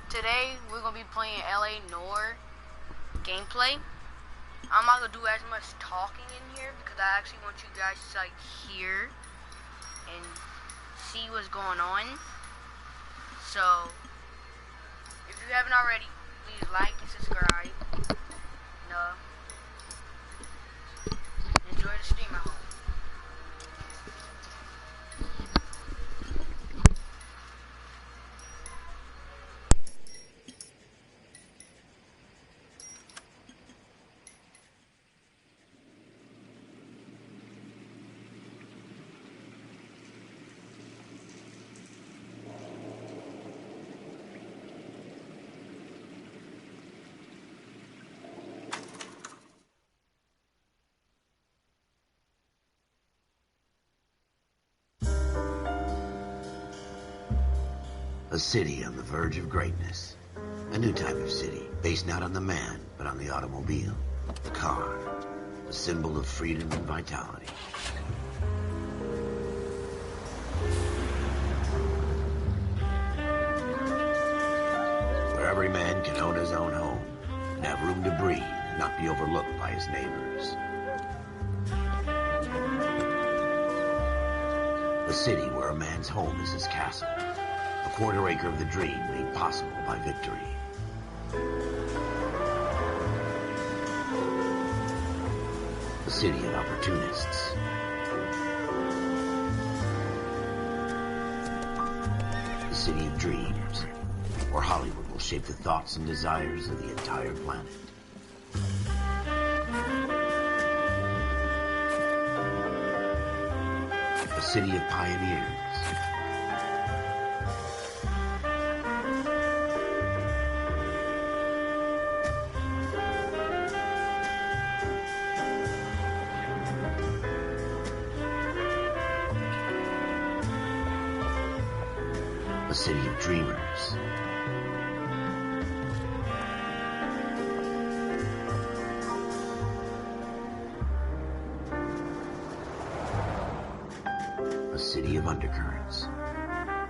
Today we're gonna be playing LA.Noire gameplay. I'm not gonna do as much talking in here because I actually want you guys to like hear and see what's going on. So if you haven't already, please like and subscribe. And, enjoy the stream at home. A city on the verge of greatness. A new type of city, based not on the man, but on the automobile. The car. The symbol of freedom and vitality. Where every man can own his own home, and have room to breathe, and not be overlooked by his neighbors. A city where a man's home is his castle. A quarter acre of the dream made possible by victory. A city of opportunists. A city of dreams, where Hollywood will shape the thoughts and desires of the entire planet. A city of pioneers. A city of dreamers. A city of undercurrents,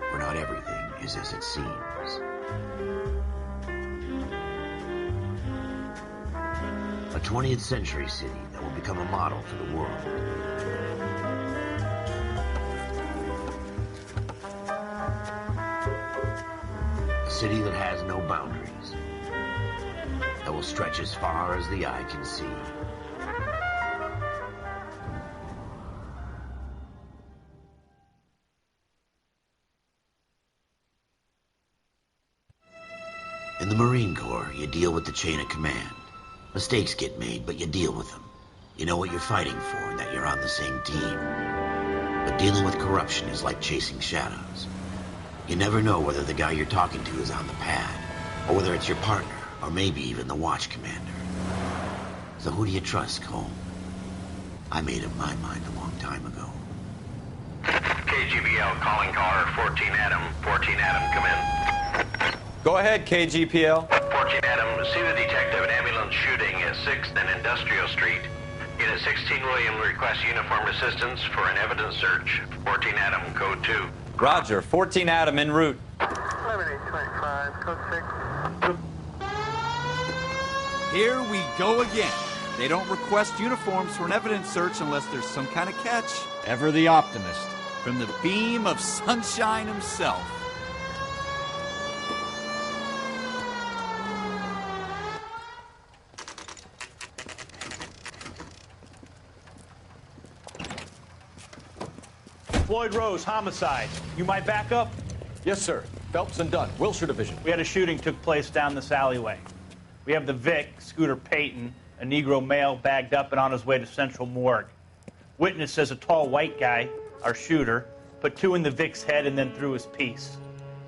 where not everything is as it seems. A 20th century city that will become a model for the world. A city that has no boundaries, that will stretch as far as the eye can see. In the Marine Corps, you deal with the chain of command. Mistakes get made, but you deal with them. You know what you're fighting for and that you're on the same team. But dealing with corruption is like chasing shadows. You never know whether the guy you're talking to is on the pad, or whether it's your partner, or maybe even the watch commander. So who do you trust, Cole? I made up my mind a long time ago. KGBL calling caller 14 Adam. 14 Adam, come in. Go ahead, KGPL. 14 Adam, see the detective in ambulance shooting at 6th and Industrial Street. Unit 16 William requests uniformed assistance for an evidence search. 14 Adam, code 2. Roger, 14 Adam en route. 11825, code 6. Here we go again. They don't request uniforms for an evidence search unless there's some kind of catch. Ever the optimist. From the beam of sunshine himself. Floyd Rose, homicide. You might back up? Yes, sir. Phelps and Dunn, Wilshire Division. We had a shooting took place down this alleyway. We have the Vic, Scooter Payton, a Negro male bagged up and on his way to Central Morgue. Witness says a tall white guy, our shooter, put 2 in the Vic's head and then threw his piece.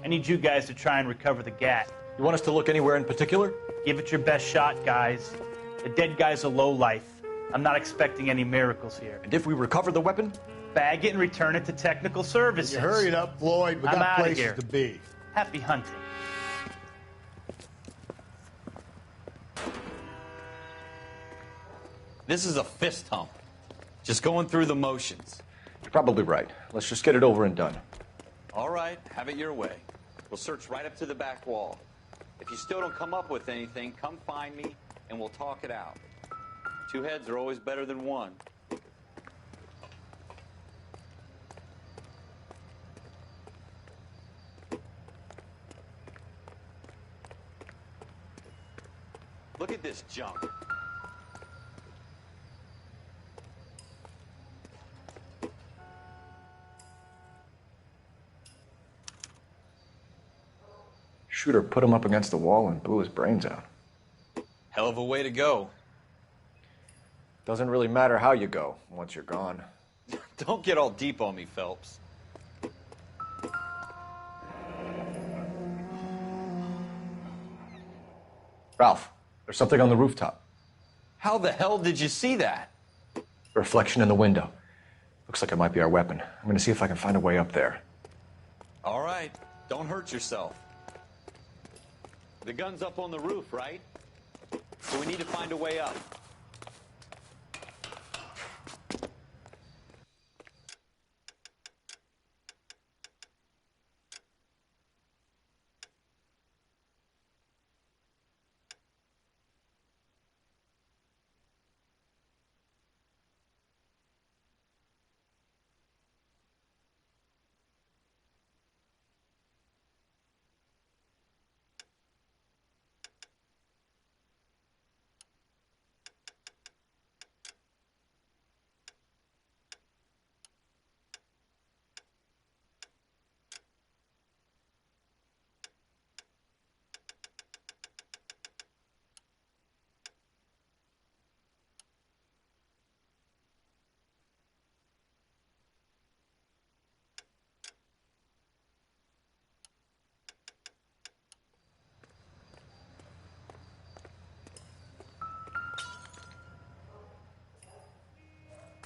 I need you guys to try and recover the gat. You want us to look anywhere in particular? Give it your best shot, guys. The dead guy's a lowlife. I'm not expecting any miracles here. And if we recover the weapon? Bag it and return it to technical services. You hurry it up, Floyd. We I'm got outta places here. to be. Happy hunting. This is a fist hump. Just going through the motions. You're probably right. Let's just get it over and done. All right, have it your way. We'll search right up to the back wall. If you still don't come up with anything, come find me and we'll talk it out. Two heads are always better than one. Look at this junk. Shooter put him up against the wall and blew his brains out. Hell of a way to go. Doesn't really matter how you go once you're gone. Don't get all deep on me, Phelps. Ralph, there's something on the rooftop. How the hell did you see that? A reflection in the window. Looks like it might be our weapon. I'm gonna see if I can find a way up there. All right, don't hurt yourself. The gun's up on the roof, right? So we need to find a way up.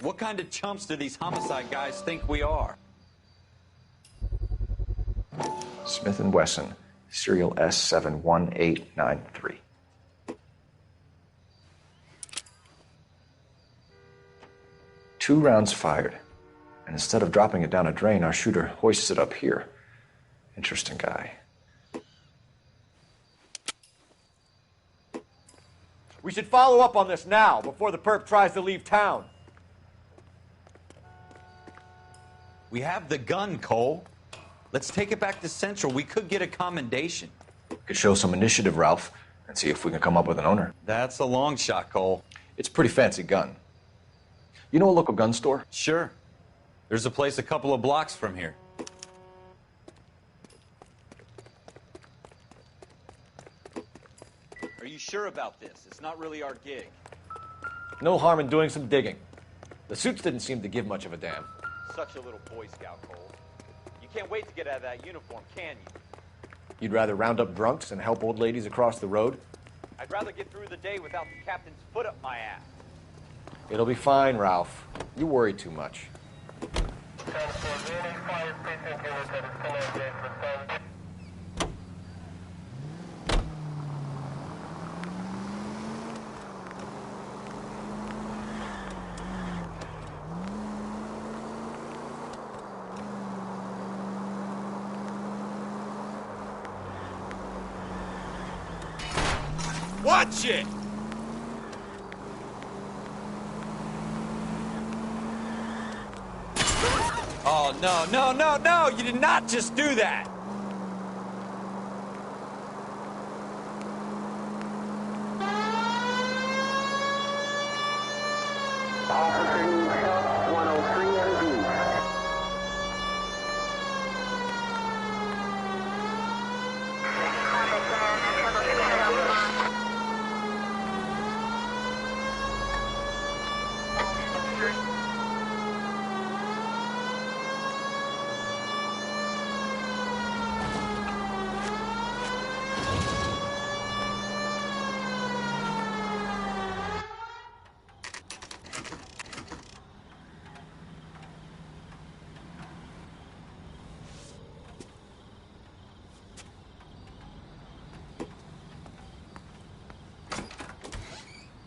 What kind of chumps do these homicide guys think we are? Smith & Wesson, serial S71893. Two rounds fired, and instead of dropping it down a drain, our shooter hoists it up here. Interesting guy. We should follow up on this now, before the perp tries to leave town. We have the gun, Cole. Let's take it back to Central. We could get a commendation. Could show some initiative, Ralph, and see if we can come up with an owner. That's a long shot, Cole. It's a pretty fancy gun. You know a local gun store? Sure. There's a place a couple of blocks from here. Are you sure about this? It's not really our gig. No harm in doing some digging. The suits didn't seem to give much of a damn. Such a little Boy Scout, Cole. You can't wait to get out of that uniform, can you? You'd rather round up drunks and help old ladies across the road? I'd rather get through the day without the captain's foot up my ass. It'll be fine, Ralph. You worry too much. Watch it! Oh, no, no, no, no! You did not just do that! Officer needs help, 103 MD.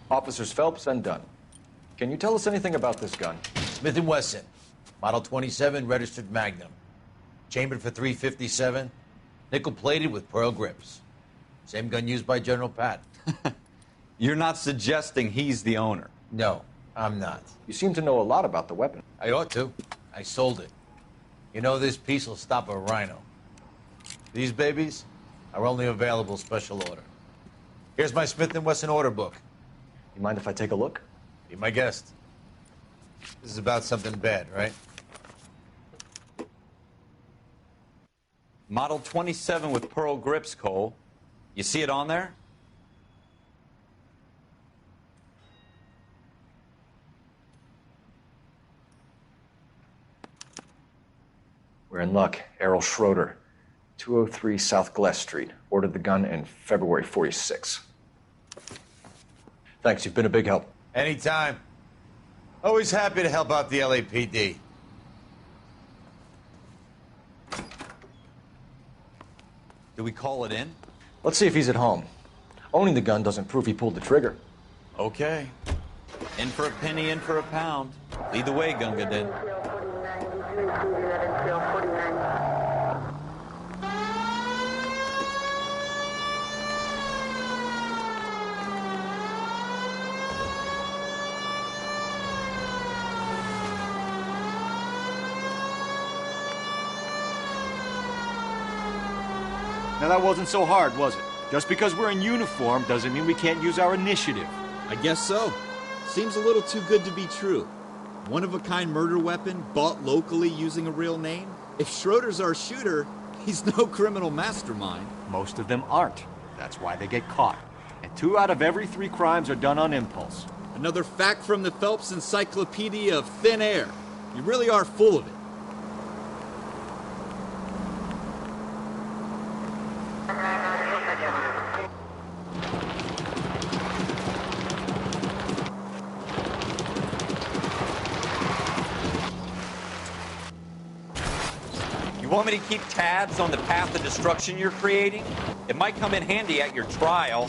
Officers Phelps and Dunn. Can you tell us anything about this gun? Smith & Wesson, Model 27, registered Magnum. Chambered for .357, nickel-plated with pearl grips. Same gun used by General Patton. You're not suggesting he's the owner? No, I'm not. You seem to know a lot about the weapon. I ought to. I sold it. You know, this piece will stop a rhino. These babies are only available special order. Here's my Smith & Wesson order book. You mind if I take a look? Be my guest. This is about something bad, right? Model 27 with pearl grips, Cole. You see it on there? We're in luck. Errol Schroeder, 203 South Glass Street. Ordered the gun in February 46. Thanks, you've been a big help. Anytime. Always happy to help out the LAPD. Do we call it in? Let's see if he's at home. Owning the gun doesn't prove he pulled the trigger. Okay. In for a penny, in for a pound. Lead the way, Gunga Din. Now that wasn't so hard, was it? Just because we're in uniform doesn't mean we can't use our initiative. I guess so. Seems a little too good to be true. One-of-a-kind murder weapon bought locally using a real name? If Schroeder's our shooter, he's no criminal mastermind. Most of them aren't. That's why they get caught. And 2 out of every 3 crimes are done on impulse. Another fact from the Phelps Encyclopedia of Thin Air. You really are full of it. You want me to keep tabs on the path of destruction you're creating? It might come in handy at your trial.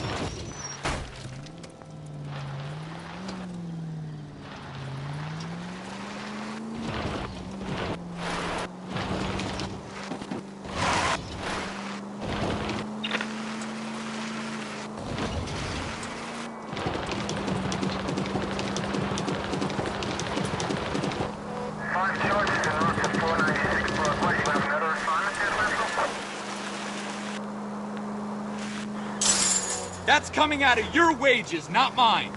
That's coming out of your wages, not mine.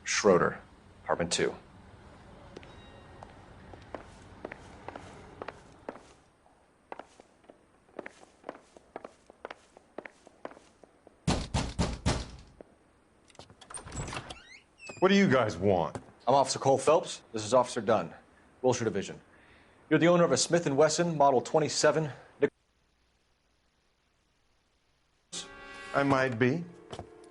Schroeder, apartment 2. What do you guys want? I'm Officer Cole Phelps. This is Officer Dunn, Wilshire Division. You're the owner of a Smith & Wesson Model 27. I might be.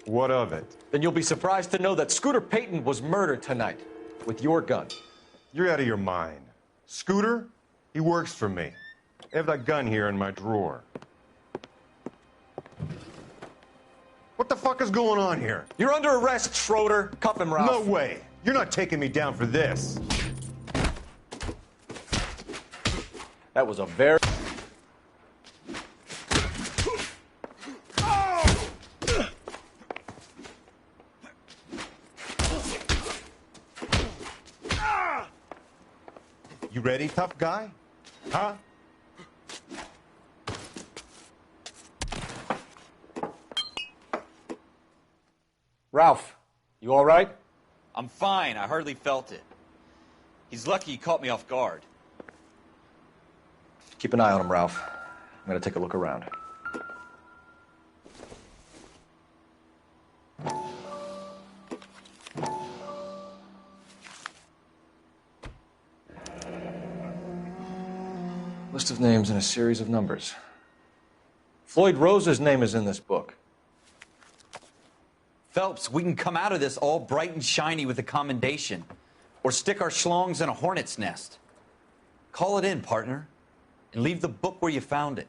What of it? Then you'll be surprised to know that Scooter Payton was murdered tonight with your gun. You're out of your mind. Scooter? He works for me. I have that gun here in my drawer. What the fuck is going on here? You're under arrest, Schroeder. Cuff him, Ralph. No way. You're not taking me down for this. That was a very... You ready, tough guy? Huh? Ralph, you all right? I'm fine. I hardly felt it. He's lucky he caught me off guard. Keep an eye on him, Ralph. I'm gonna take a look around. List of names and a series of numbers. Floyd Rose's name is in this book. Phelps, we can come out of this all bright and shiny with a commendation. Or stick our schlongs in a hornet's nest. Call it in, partner. And leave the book where you found it.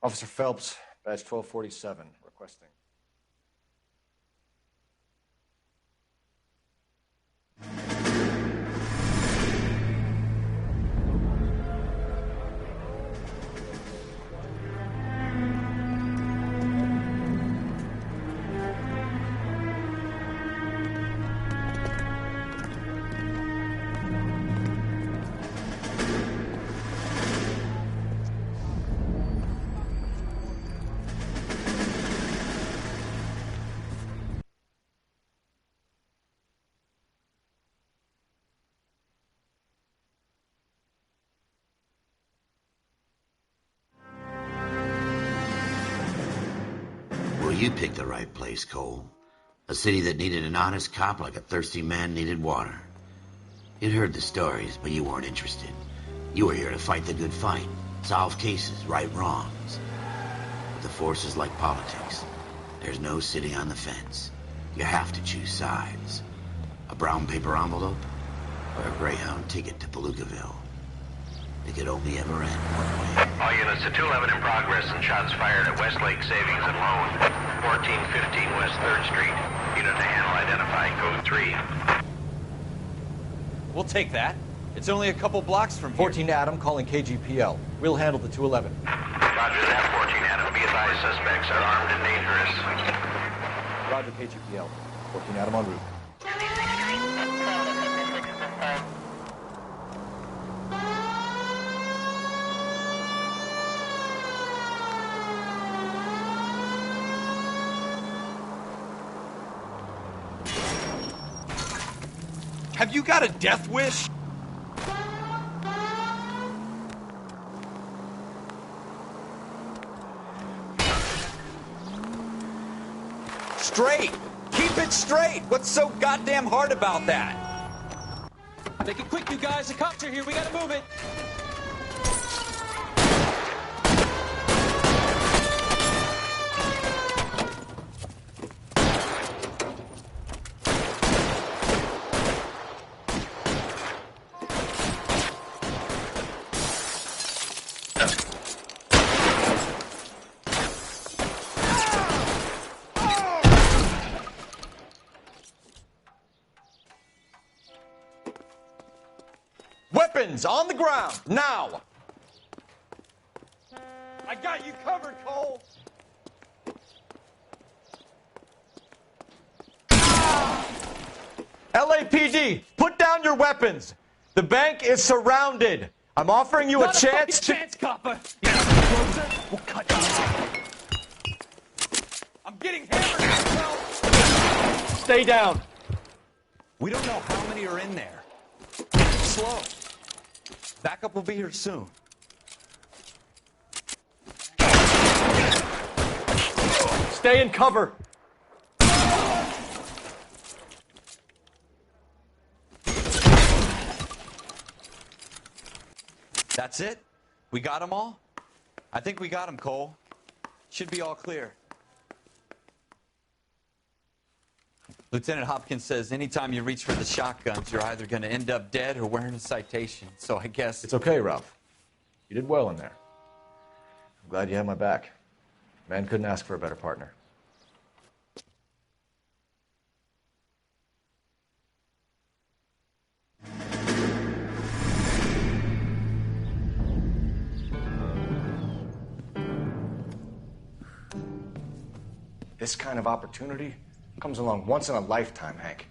Officer Phelps, badge 1247, requesting. Well, you picked the right place, Cole. A city that needed an honest cop like a thirsty man needed water. You'd heard the stories, but you weren't interested. You were here to fight the good fight, solve cases, right wrongs. But the force is like politics. There's no sitting on the fence. You have to choose sides. A brown paper envelope or a Greyhound ticket to Palookaville. It could only ever end one way. All units to 211 in progress and shots fired at Westlake Savings and Loan, 1415 West 3rd Street. Unit to handle identifying code 3. We'll take that. It's only a couple blocks from here. 14 Adam calling KGPL. We'll handle the 211. Roger that, 14 Adam. Be advised, suspects are armed and dangerous. Roger, KGPL. 14 Adam en route. Have you got a death wish? Straight! Keep it straight! What's so goddamn hard about that? Make it quick, you guys. The cops are here. We gotta move it. Weapons on the ground, now! I got you covered, Cole! LAPD, put down your weapons! The bank is surrounded! I'm offering you a chance to... chance, copper! Closer, we'll cut you off. I'm getting hammered! Stay down! We don't know how many are in there. Slow. Backup will be here soon. Stay in cover! That's it? We got them all? I think we got them, Cole. Should be all clear. Lieutenant Hopkins says anytime you reach for the shotguns, you're either going to end up dead or wearing a citation. So I guess... It's okay, Ralph. You did well in there. I'm glad you had my back. Man couldn't ask for a better partner. This kind of opportunity comes along once in a lifetime, Hank.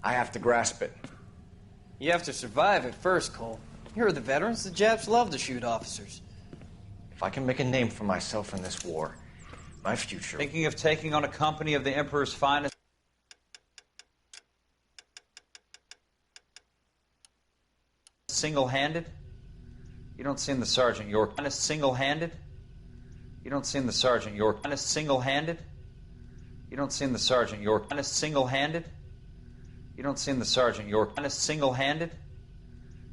I have to grasp it. You have to survive it first, Cole. Here are the veterans. The Japs love to shoot officers. If I can make a name for myself in this war, my future... Thinking of taking on a company of the Emperor's finest? Single-handed? You don't seem the Sergeant York. Kind of single-handed? You don't seem the Sergeant York. Kind of single-handed? You don't seem the Sergeant York. Kind of single-handed? You don't seem the Sergeant York. Kind of single-handed?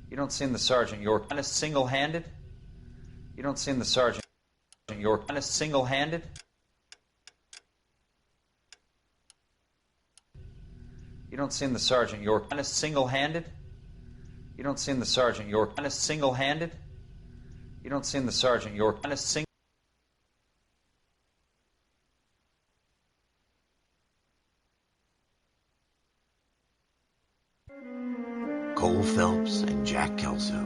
You don't seem the Sergeant York. Kind of single-handed? You don't seem the Sergeant York. Kind of single-handed? You don't seem the Sergeant York. Kind of single-handed? You don't seem the Sergeant York. Kind of single-handed? You don't seem the Sergeant York. Kind of single. Cole Phelps and Jack Kelso.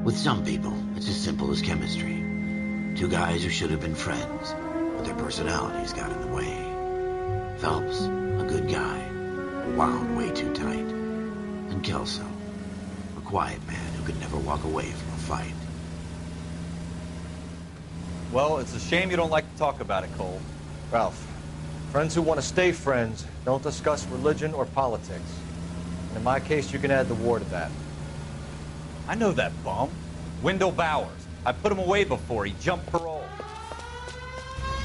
With some people, it's as simple as chemistry. Two guys who should have been friends, but their personalities got in the way. Phelps, a good guy, wound way too tight. And Kelso, a quiet man who could never walk away from a fight. Well, it's a shame you don't like to talk about it, Cole. Ralph, friends who want to stay friends don't discuss religion or politics. And in my case, you can add the war to that. I know that bum. Wendell Bowers. I put him away before. He jumped parole.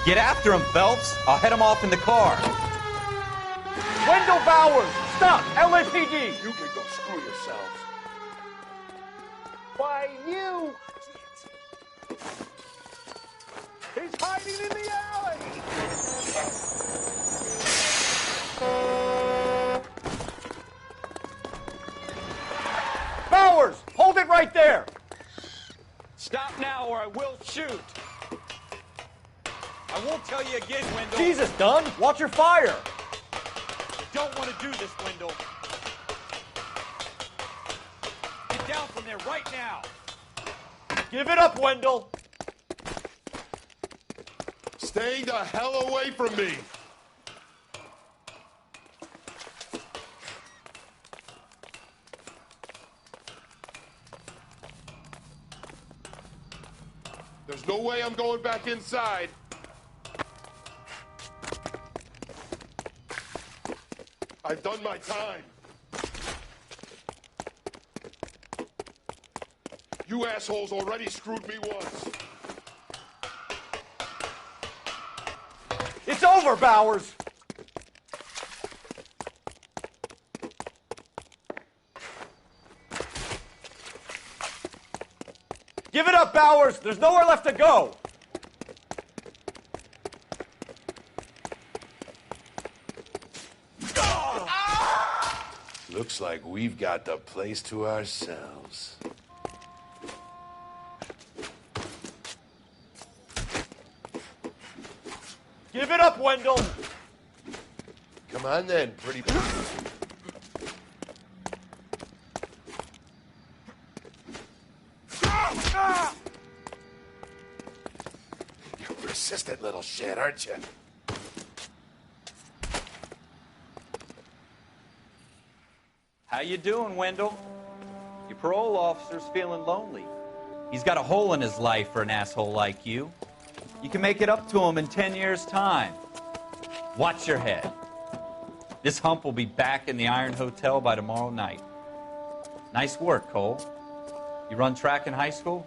Get after him, Phelps. I'll head him off in the car. Wendell Bowers! Stop! LAPD! You can go screw yourselves. Why, you! He's hiding in the alley! Bowers! Hold it right there! Stop now or I will shoot. I won't tell you again, Wendell. Jesus, Dunn! Watch your fire! Don't want to do this, Wendell. Get down from there right now. Give it up, Wendell! Stay the hell away from me! There's no way I'm going back inside. I've done my time. You assholes already screwed me once. It's over, Bowers! Give it up, Bowers! There's nowhere left to go! Looks like we've got the place to ourselves. Give it up, Wendell! Come on then, pretty... You persistent little shit, aren't you? How you doing, Wendell? Your parole officer's feeling lonely. He's got a hole in his life for an asshole like you. You can make it up to him in 10 years' time. Watch your head. This hump will be back in the Iron Hotel by tomorrow night. Nice work, Cole. You run track in high school?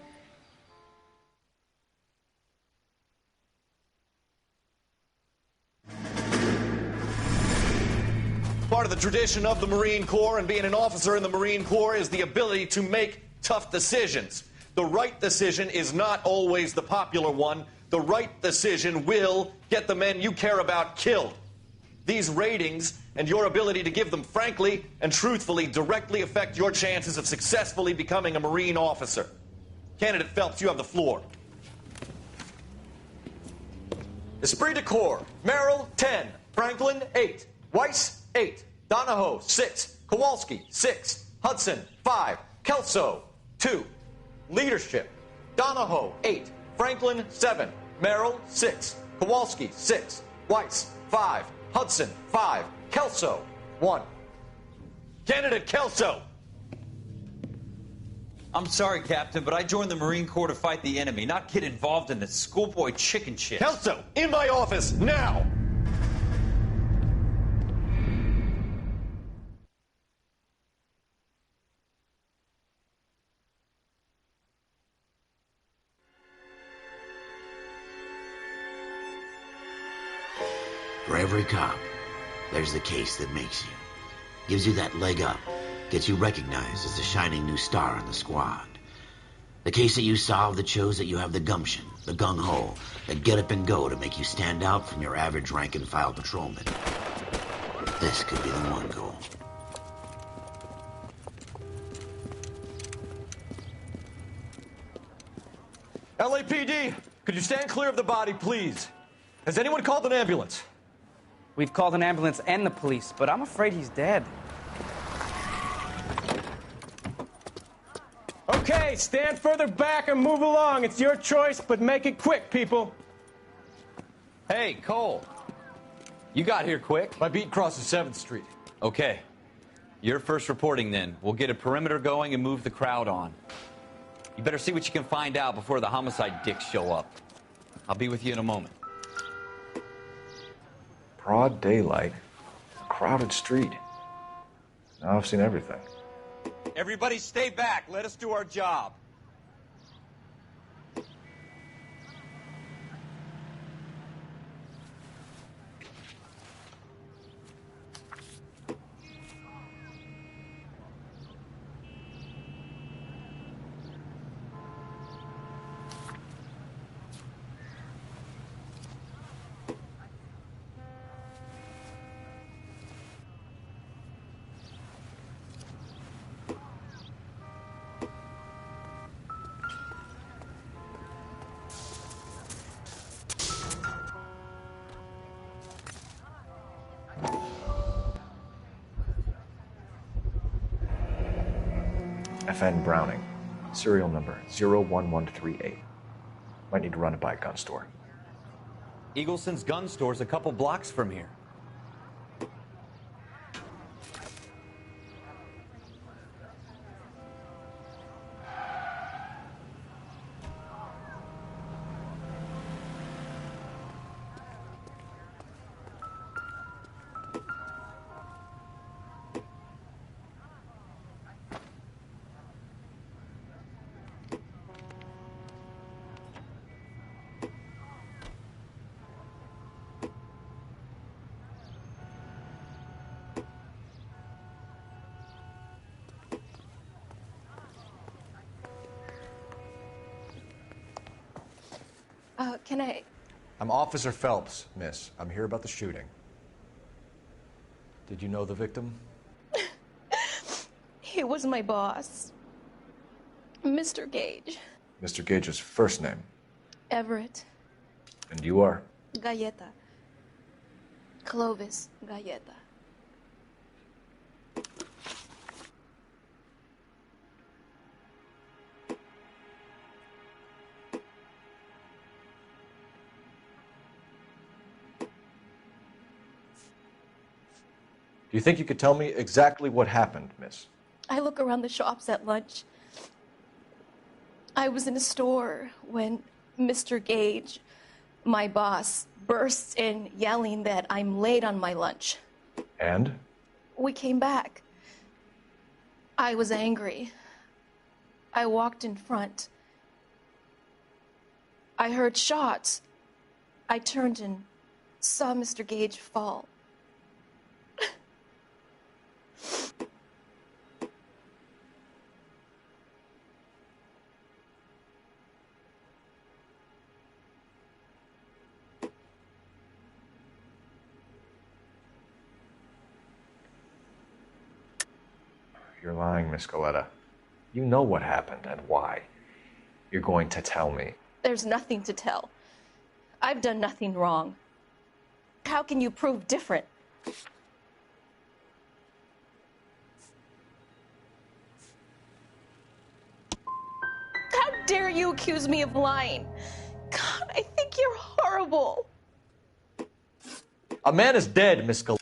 Part of the tradition of the Marine Corps and being an officer in the Marine Corps is the ability to make tough decisions. The right decision is not always the popular one. The right decision will get the men you care about killed. These ratings and your ability to give them frankly and truthfully directly affect your chances of successfully becoming a Marine officer. Candidate Phelps, you have the floor. Esprit de Corps, Merrill, 10. Franklin, 8. Weiss, 8. Donahoe, 6. Kowalski, 6. Hudson, 5. Kelso, 2. Leadership, Donahoe, 8. Franklin, 7. Merrill, 6. Kowalski, 6. Weiss, 5. Hudson, 5. Kelso, 1. Candidate Kelso! I'm sorry, Captain, but I joined the Marine Corps to fight the enemy, not get involved in this schoolboy chicken shit. Kelso, in my office, now! For every cop, there's the case that makes you. Gives you that leg up. Gets you recognized as the shining new star in the squad. The case that you solve that shows that you have the gumption, the gung-ho, the get up and go to make you stand out from your average rank-and-file patrolman. This could be the one goal. LAPD, could you stand clear of the body, please? Has anyone called an ambulance? We've called an ambulance and the police, but I'm afraid he's dead. Okay, stand further back and move along. It's your choice, but make it quick, people. Hey, Cole. You got here quick. My beat crosses 7th Street. Okay. You're first reporting then. We'll get a perimeter going and move the crowd on. You better see what you can find out before the homicide dicks show up. I'll be with you in a moment. Broad daylight, crowded street. Now I've seen everything. Everybody stay back. Let us do our job. FN Browning, serial number 01138. Might need to run it by a gun store. Eagleson's gun store's a couple blocks from here. Can I... I'm Officer Phelps, miss. I'm here about the shooting. Did you know the victim? He was my boss. Mr. Gage. Mr. Gage's first name. Everett. And you are? Galleta. Clovis Galleta. Do you think you could tell me exactly what happened, miss? I look around the shops at lunch. I was in a store when Mr. Gage, my boss, bursts in yelling that I'm late on my lunch. And? We came back. I was angry. I walked in front. I heard shots. I turned and saw Mr. Gage fall. You're lying, Miss Galleta. You know what happened and why. You're going to tell me. There's nothing to tell. I've done nothing wrong. How can you prove different? How dare you accuse me of lying? God, I think you're horrible. A man is dead, Miss Galleta.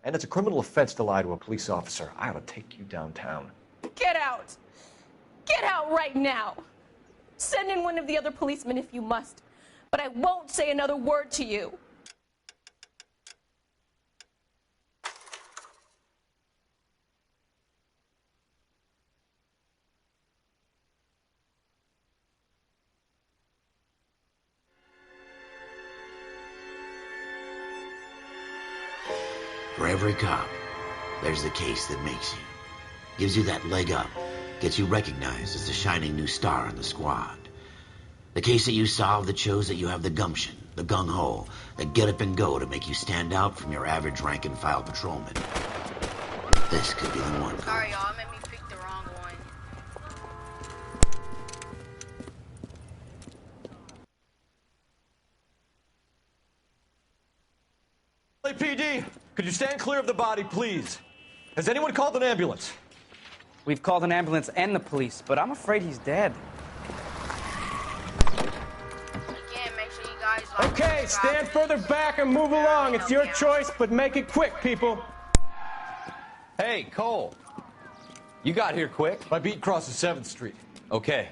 And it's a criminal offense to lie to a police officer. I ought to take you downtown. Get out! Get out right now! Send in one of the other policemen if you must, but I won't say another word to you. For every cop, there's the case that makes you. Gives you that leg up. Gets you recognized as the shining new star in the squad. The case that you solve that shows that you have the gumption, the gung-ho, the get up and go to make you stand out from your average rank-and-file patrolman. This could be the one. Sorry, y'all. Made me pick the wrong one. LAPD, could you stand clear of the body, please? Has anyone called an ambulance? We've called an ambulance and the police, but I'm afraid he's dead. Again, make sure you guys like Okay, stand further back and move along. It's your choice, but make it quick, people. Hey, Cole. You got here quick. My beat crosses 7th Street. Okay.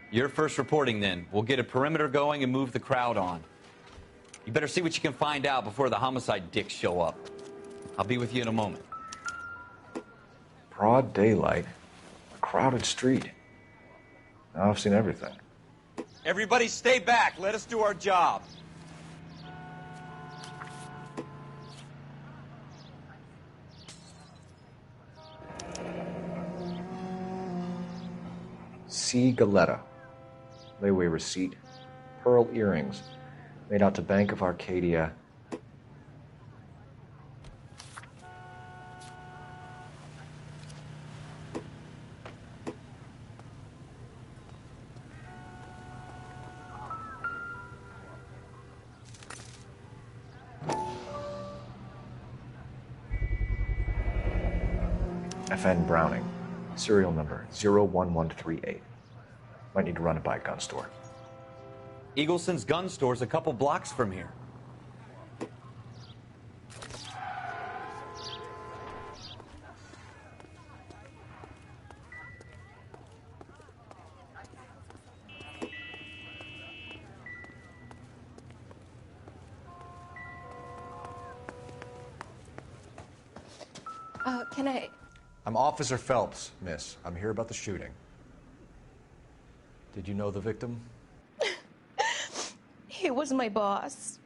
You're first reporting then. We'll get a perimeter going and move the crowd on. You better see what you can find out before the homicide dicks show up. I'll be with you in a moment. Broad daylight, a crowded street. Now I've seen everything. Everybody stay back. Let us do our job. C. Galetta. Layaway receipt. Pearl earrings. Made out to Bank of Arcadia. FN Browning. Serial number 01138. Might need to run it by a gun store. Eagleson's gun store's a couple blocks from here. Can I... I'm Officer Phelps, miss. I'm here about the shooting. Did you know the victim? He was my boss.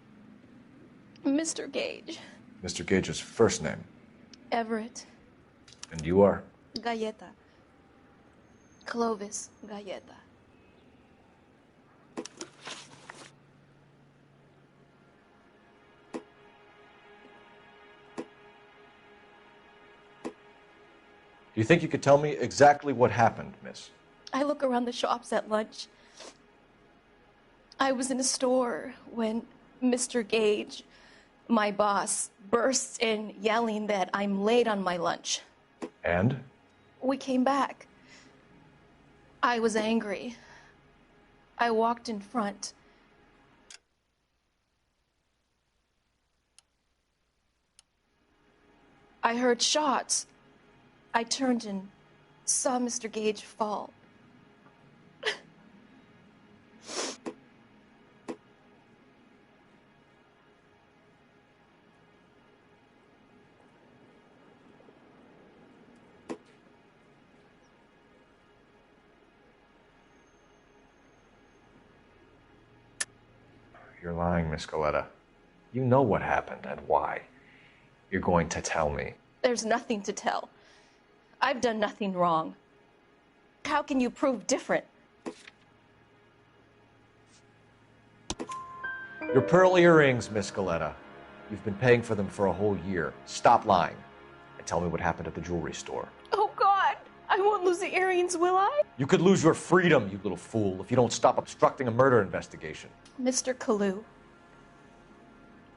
Mr. Gage. Mr. Gage's first name. Everett. And you are? Galleta. Clovis Galleta. Do you think you could tell me exactly what happened, miss? I look around the shops at lunch. I was in a store when Mr. Gage, my boss, bursts in yelling that I'm late on my lunch. And? We came back. I was angry. I walked in front. I heard shots. I turned and saw Mr. Gage fall. You're lying, Miss Galetta. You know what happened and why. You're going to tell me. There's nothing to tell. I've done nothing wrong. How can you prove different? Your pearl earrings, Miss Galetta. You've been paying for them for a whole year. Stop lying and tell me what happened at the jewelry store. Oh, God! I won't lose the earrings, will I? You could lose your freedom, you little fool, if you don't stop obstructing a murder investigation. Mr. Kalu.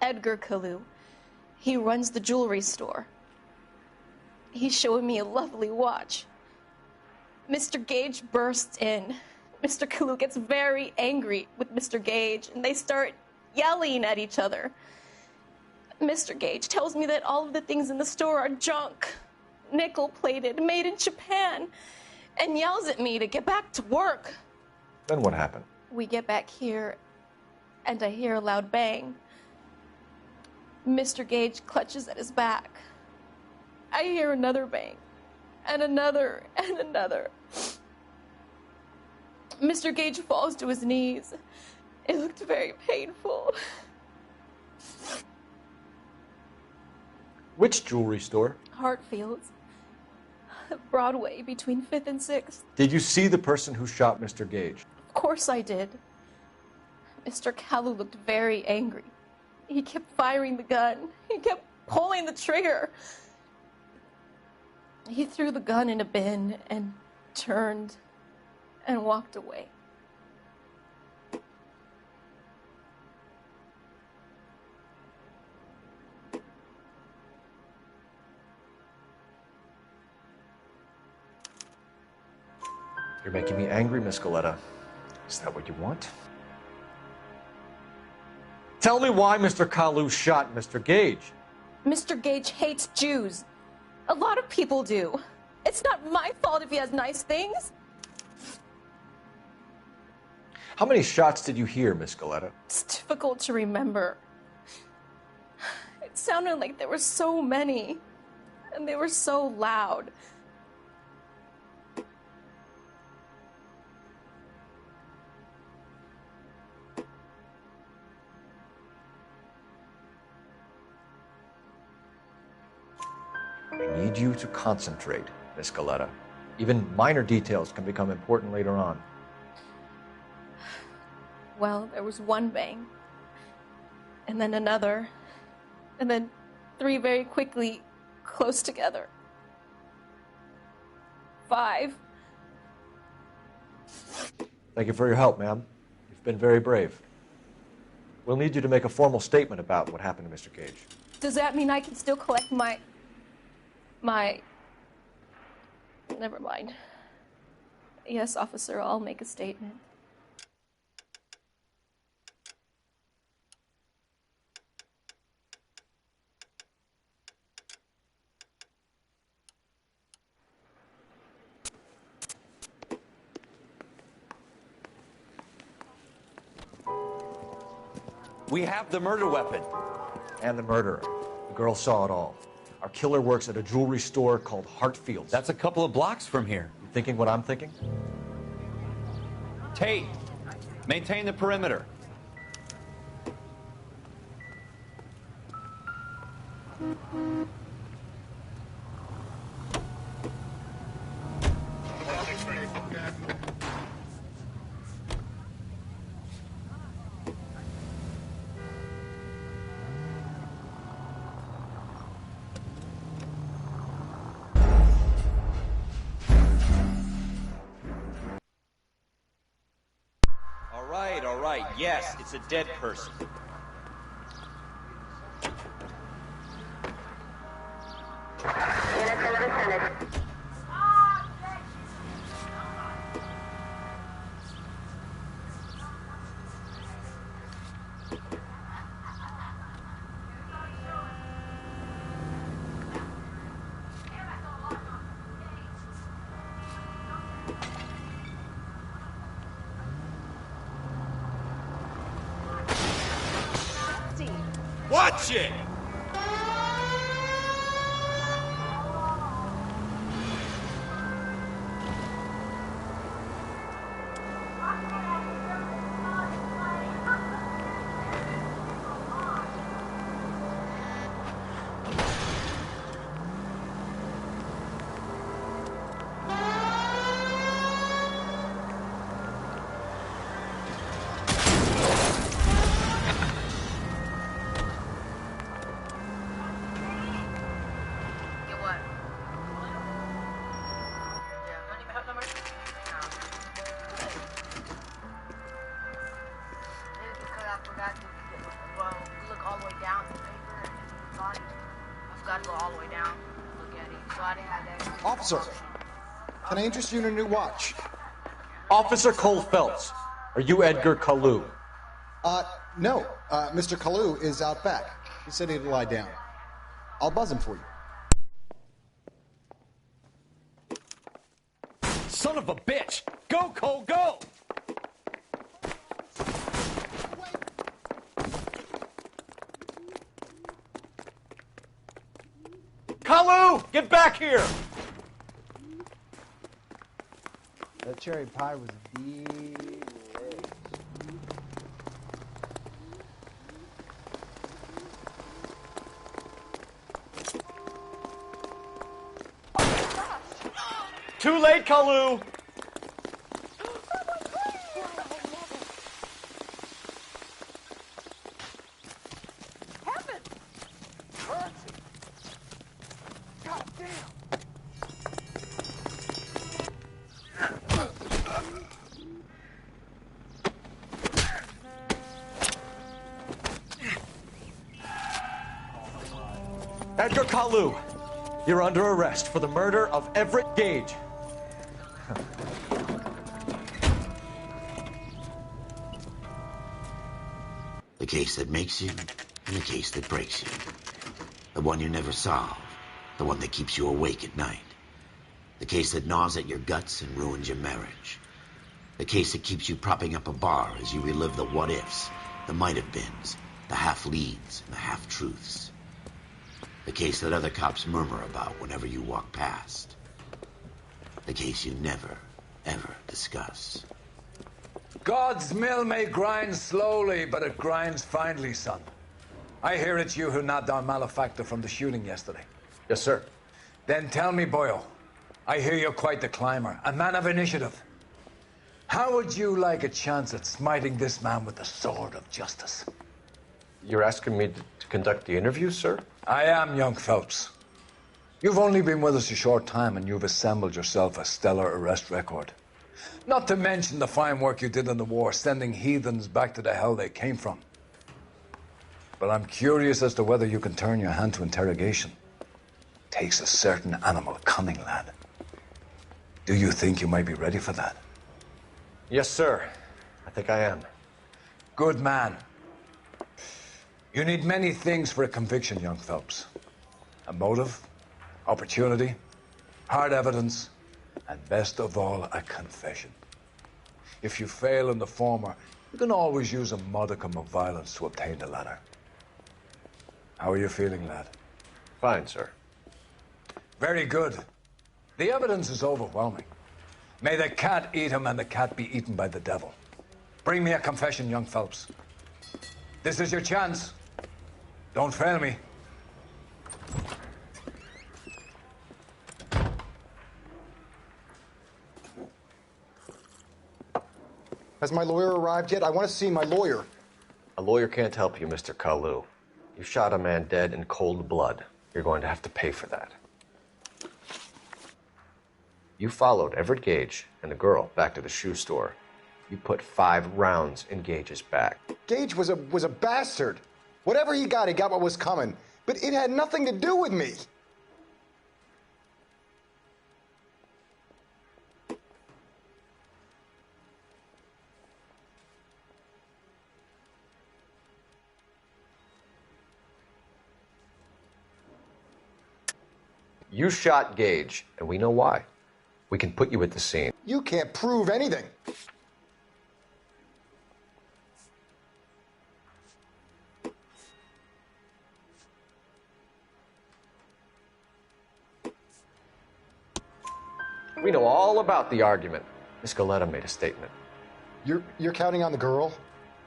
Edgar Kalu. He runs the jewelry store. He's showing me a lovely watch. Mr. Gage bursts in. Mr. Kalu gets very angry with Mr. Gage, and they start yelling at each other. Mr. Gage tells me that all of the things in the store are junk, nickel-plated, made in Japan, and yells at me to get back to work. Then what happened? We get back here, and I hear a loud bang. Mr. Gage clutches at his back. I hear another bang, and another, and another. Mr. Gage falls to his knees. It looked very painful. Which jewelry store? Hartfield's. Broadway, between 5th and 6th. Did you see the person who shot Mr. Gage? Of course I did. Mr. Kalu looked very angry. He kept firing the gun. He kept pulling the trigger. He threw the gun in a bin and turned and walked away. You're making me angry, Miss Goleta. Is that what you want? Tell me why Mr. Kalu shot Mr. Gage. Mr. Gage hates Jews. A lot of people do. It's not my fault if he has nice things. How many shots did you hear, Miss Goleta? It's difficult to remember. It sounded like there were so many, and they were so loud. I need you to concentrate, Miss Goleta. Even minor details can become important later on. Well, there was one bang, and then another, and then 3 very quickly, close together. 5. Thank you for your help, ma'am. You've been very brave. We'll need you to make a formal statement about what happened to Mr. Gage. Does that mean I can still collect my... Never mind. Yes, officer, I'll make a statement. We have the murder weapon. And the murderer. The girl saw it all. Our killer works at a jewelry store called Hartfield's. That's a couple of blocks from here. You thinking what I'm thinking? Tate, maintain the perimeter. All right. Yes, it's a dead person. Watch it! Officer, can I interest you in a new watch? Officer Cole Phelps, are you Edgar Kalu? No. Mr. Kalu is out back. He said he'd lie down. I'll buzz him for you. Son of a bitch! Go, Cole, go! Kalu! Get back here! That cherry pie was delicious. Too late, Kalu! Heaven! Currency! God damn! Edgar Kalu, you're under arrest for the murder of Everett Gage. The case that makes you, and the case that breaks you. The one you never solve, the one that keeps you awake at night. The case that gnaws at your guts and ruins your marriage. The case that keeps you propping up a bar as you relive the what-ifs, the might-have-beens, the half-leads, and the half-truths. The case that other cops murmur about whenever you walk past. The case you never, ever discuss. God's mill may grind slowly, but it grinds finely, son. I hear it's you who nabbed our malefactor from the shooting yesterday. Yes, sir. Then tell me, boyo, I hear you're quite the climber, a man of initiative. How would you like a chance at smiting this man with the sword of justice? You're asking me to conduct the interview, sir? I am, young Phelps. You've only been with us a short time, and you've assembled yourself a stellar arrest record. Not to mention the fine work you did in the war, sending heathens back to the hell they came from. But I'm curious as to whether you can turn your hand to interrogation. Takes a certain animal cunning, lad. Do you think you might be ready for that? Yes, sir. I think I am. Good man. You need many things for a conviction, young Phelps. A motive, opportunity, hard evidence, and best of all, a confession. If you fail in the former, you can always use a modicum of violence to obtain the latter. How are you feeling, lad? Fine, sir. Very good. The evidence is overwhelming. May the cat eat him and the cat be eaten by the devil. Bring me a confession, young Phelps. This is your chance. Don't fail me. Has my lawyer arrived yet? I want to see my lawyer. A lawyer can't help you, Mr. Kalu. You shot a man dead in cold blood. You're going to have to pay for that. You followed Everett Gage and the girl back to the shoe store. You put 5 rounds in Gage's back. Gage was a bastard. Whatever he got what was coming. But it had nothing to do with me. You shot Gage, and we know why. We can put you at the scene. You can't prove anything. We know all about the argument. Miss Galetta made a statement. You're counting on the girl?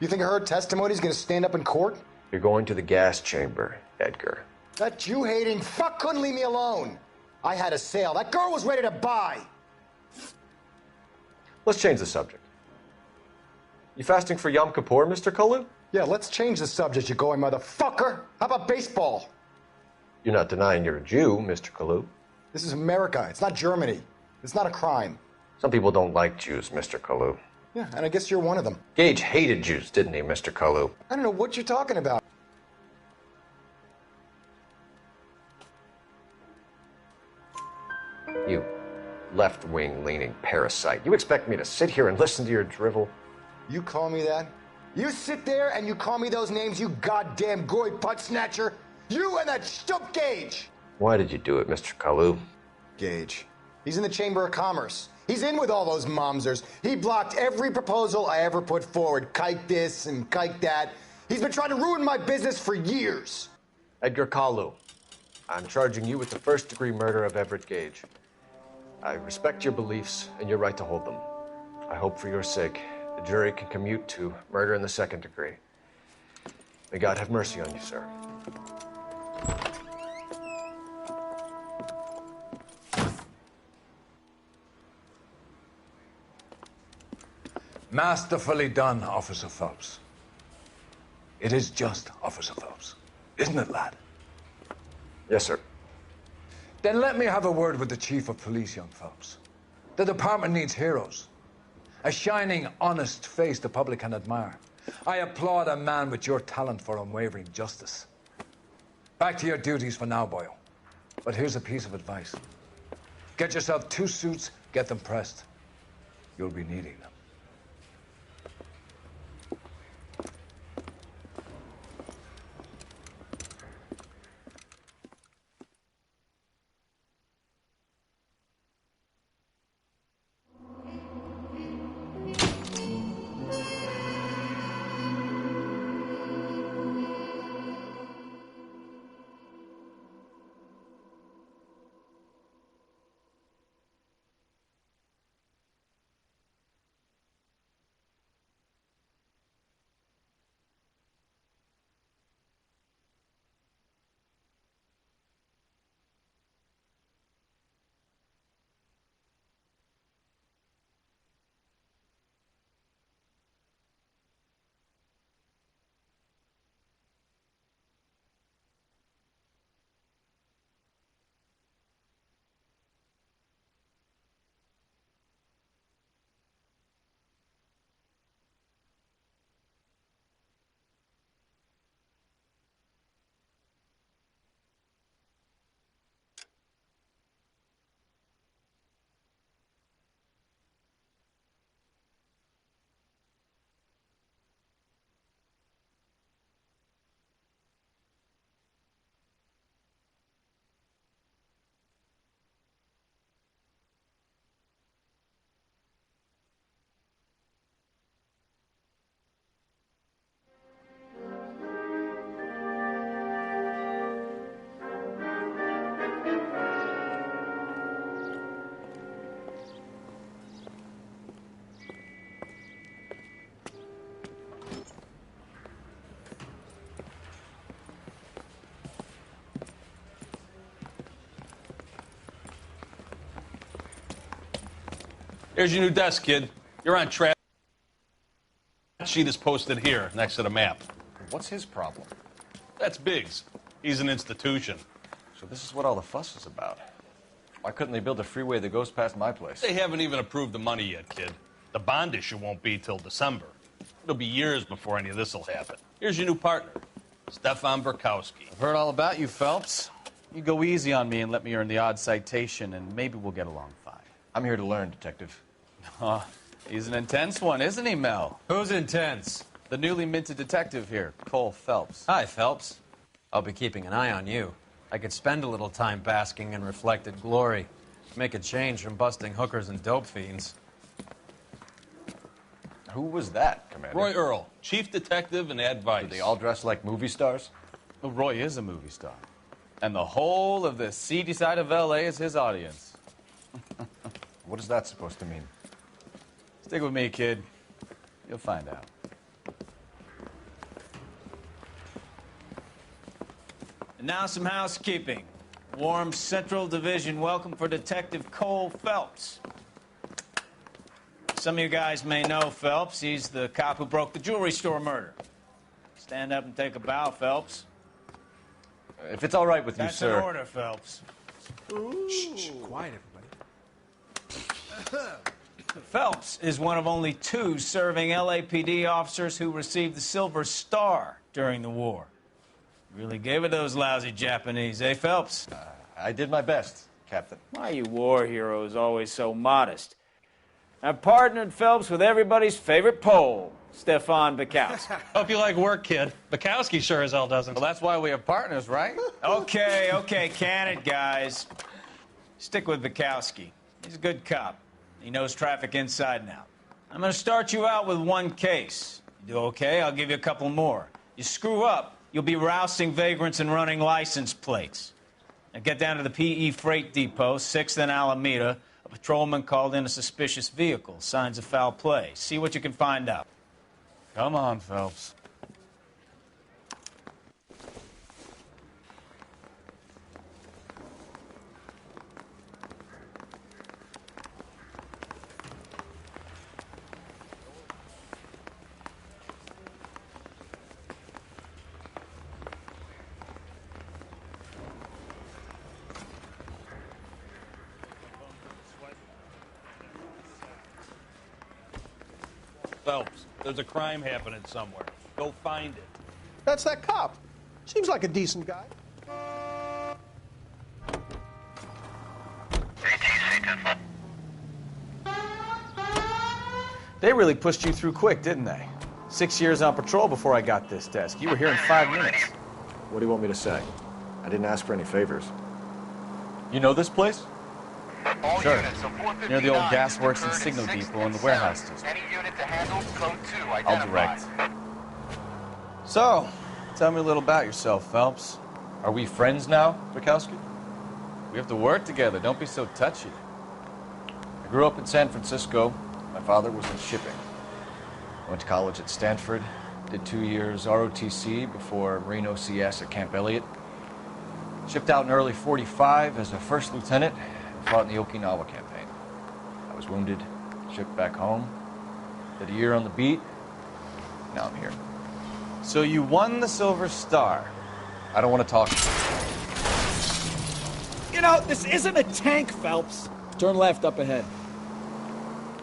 You think her testimony's gonna stand up in court? You're going to the gas chamber, Edgar. That Jew-hating fuck couldn't leave me alone. I had a sale. That girl was ready to buy. Let's change the subject. You fasting for Yom Kippur, Mr. Kalu? Yeah, let's change the subject, you going motherfucker. How about baseball? You're not denying you're a Jew, Mr. Kalu. This is America. It's not Germany. It's not a crime. Some people don't like Jews, Mr. Kalu. Yeah, and I guess you're one of them. Gage hated Jews, didn't he, Mr. Kalu? I don't know what you're talking about. You left-wing leaning parasite. You expect me to sit here and listen to your drivel? You call me that? You sit there and you call me those names, you goddamn goy putt snatcher. You and that stump Gage. Why did you do it, Mr. Kalu? Gage. He's in the Chamber of Commerce. He's in with all those momsers. He blocked every proposal I ever put forward. Kike this and kike that. He's been trying to ruin my business for years. Edgar Kalu, I'm charging you with the first-degree murder of Everett Gage. I respect your beliefs and your right to hold them. I hope for your sake the jury can commute to murder in the second degree. May God have mercy on you, sir. Masterfully done, Officer Phelps. It is just, Officer Phelps. Isn't it, lad? Yes, sir. Then let me have a word with the Chief of Police, young Phelps. The department needs heroes. A shining, honest face the public can admire. I applaud a man with your talent for unwavering justice. Back to your duties for now, boyo. But here's a piece of advice. Get yourself 2 suits, get them pressed. You'll be needing them. Here's your new desk, kid. You're on track. Sheet is posted here, next to the map. What's his problem? That's Biggs. He's an institution. So this is what all the fuss is about. Why couldn't they build a freeway that goes past my place? They haven't even approved the money yet, kid. The bond issue won't be till December. It'll be years before any of this will happen. Here's your new partner, Stefan Burkowski. I've heard all about you, Phelps. You go easy on me and let me earn the odd citation, and maybe we'll get along fine. I'm here to learn, Detective. He's an intense one, isn't he, Mel? Who's intense? The newly minted detective here, Cole Phelps. Hi, Phelps. I'll be keeping an eye on you. I could spend a little time basking in reflected glory. Make a change from busting hookers and dope fiends. Who was that, Commander? Roy Earl, chief detective and advice. Do they all dress like movie stars? Well, Roy is a movie star. And the whole of the seedy side of L.A. is his audience. What is that supposed to mean? Stick with me, kid. You'll find out. And now some housekeeping. Warm Central Division welcome for Detective Cole Phelps. Some of you guys may know Phelps. He's the cop who broke the jewelry store murder. Stand up and take a bow, Phelps. If it's all right with That's you, sir. That's an order, Phelps. Shh, quiet, everybody. Phelps is one of only 2 serving LAPD officers who received the Silver Star during the war. Really gave it those lousy Japanese, eh, Phelps? I did my best, Captain. Why, you war heroes always so modest. I've partnered Phelps with everybody's favorite Pole, Stefan Bukowski. Hope you like work, kid. Bukowski sure as hell doesn't. Well, that's why we have partners, right? Okay, can it, guys? Stick with Bukowski. He's a good cop. He knows traffic inside and out. I'm going to start you out with one case. You do okay, I'll give you a couple more. You screw up, you'll be rousting vagrants and running license plates. Now get down to the PE Freight Depot, 6th and Alameda. A patrolman called in a suspicious vehicle. Signs of foul play. See what you can find out. Come on, Phelps. Phelps, there's a crime happening somewhere. Go find it. That's that cop. Seems like a decent guy. They really pushed you through quick, didn't they? 6 years on patrol before I got this desk. You were here in 5 minutes. What do you want me to say? I didn't ask for any favors. You know this place? All Sure. units of 459 Near the old gas works and occurred signal in 6th depot in the and warehouse 7th. district. Any unit to handle, code 2 I'll identified. direct. So, tell me a little about yourself, Phelps. Are we friends now, Bukowski? We have to work together. Don't be so touchy. I grew up in San Francisco. My father was in shipping. I went to college at Stanford, did 2 years ROTC before Marine OCS at Camp Elliott. Shipped out in early '45 as a first lieutenant and fought in the Okinawa campaign. I was wounded, shipped back home, did a year on the beat. Now I'm here. So you won the Silver Star. I don't want to talk. You know, this isn't a tank, Phelps. Turn left up ahead.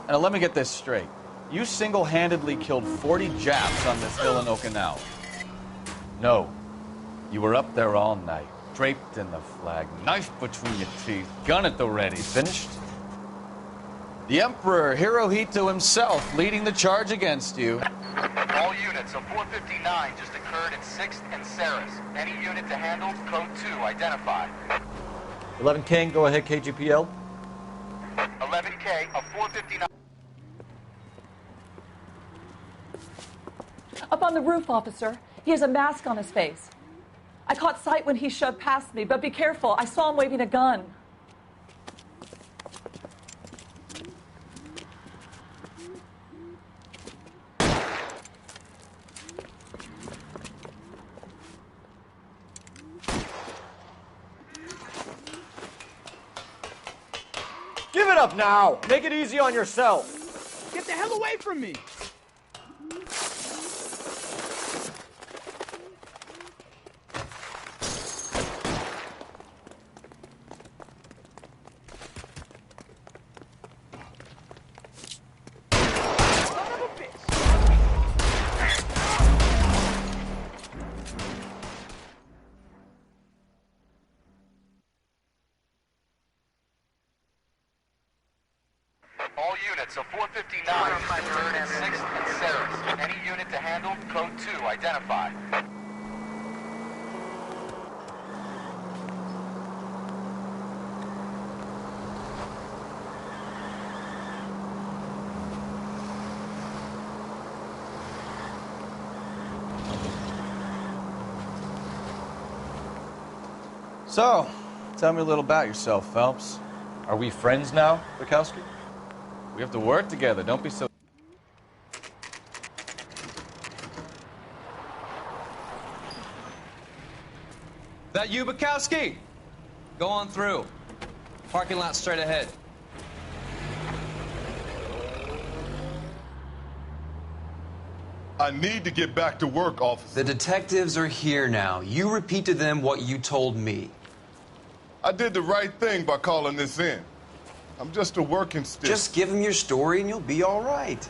Now let me get this straight. You single-handedly killed 40 Japs on this hill in Okinawa. No. You were up there all night, draped in the flag, knife between your teeth, gun at the ready. Finished? The Emperor Hirohito himself leading the charge against you. All units of 459 just occurred in 6th and Saris. Any unit to handle, code 2 identified. 11 King, go ahead, KGPL. 11K of 459. Up on the roof, officer. He has a mask on his face. I caught sight when he shoved past me, but be careful. I saw him waving a gun. Give it up now! Make it easy on yourself! Get the hell away from me! All units of 459 just occurred in 6th and Saris. Any unit to handle, code 2 identified. So, tell me a little about yourself, Phelps. Are we friends now, Bukowski? We have to work together. Don't be so... That you, Bukowski? Go on through. Parking lot straight ahead. I need to get back to work, officer. The detectives are here now. You repeat to them what you told me. I did the right thing by calling this in. I'm just a working stick. Just give them your story and you'll be all right.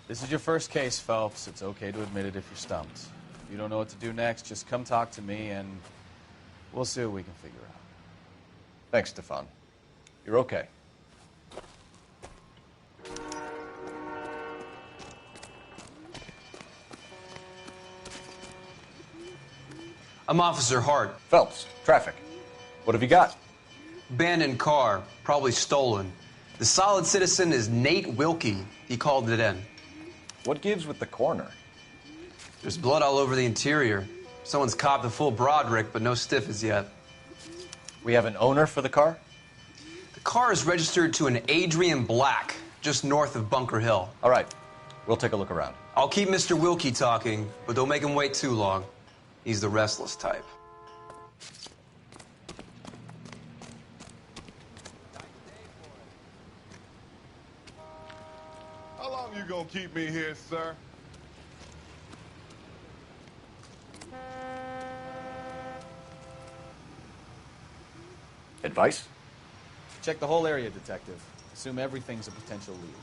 This is your first case, Phelps. It's okay to admit it if you're stumped. If you don't know what to do next, just come talk to me and We'll see what we can figure out. Thanks, Stefan. You're okay. I'm Officer Hart. Phelps, traffic. What have you got? Abandoned car, probably stolen. The solid citizen is Nate Wilkie. He called it in. What gives with the coroner? There's blood all over the interior. Someone's copped a full Broderick, but no stiff as yet. We have an owner for the car? The car is registered to an Adrian Black, just north of Bunker Hill. All right. We'll take a look around. I'll keep Mr. Wilkie talking, but don't make him wait too long. He's the restless type. How long you gonna keep me here, sir? Advice? Check the whole area, Detective. Assume everything's a potential lead.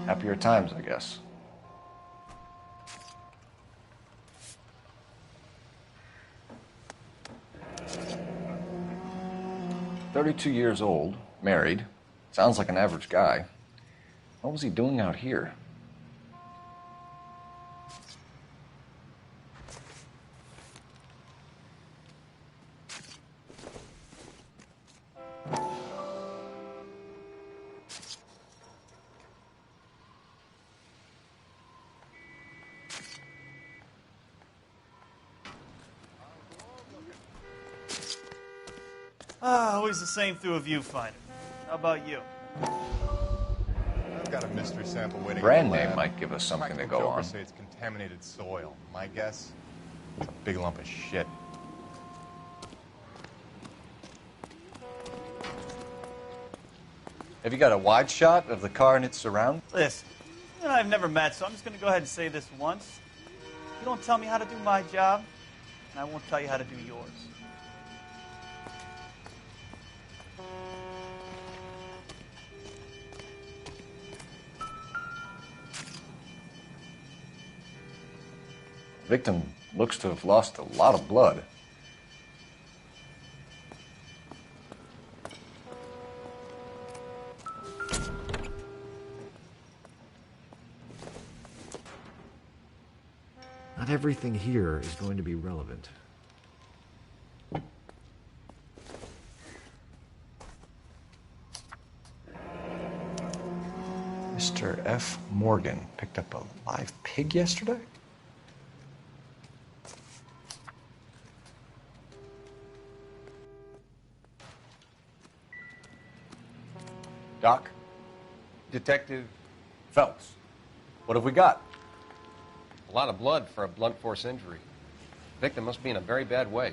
Happier times, I guess. "32 years old, married. Sounds like an average guy. What was he doing out here?" Always the same through a viewfinder. How about you? I've got a mystery sample waiting. Brand in the name lab. might give us something to Practical go jokers on. say it's contaminated soil. My guess, it's a big lump of shit. Have you got a wide shot of the car and its surroundings? Listen, you and I have never met, so I'm just going to go ahead and say this once. You don't tell me how to do my job, and I won't tell you how to do yours. Victim looks to have lost a lot of blood. Not everything here is going to be relevant. Mr. F. Morgan picked up a live pig yesterday? Doc? Detective Phelps. What have we got? A lot of blood for a blunt force injury. Victim must be in a very bad way.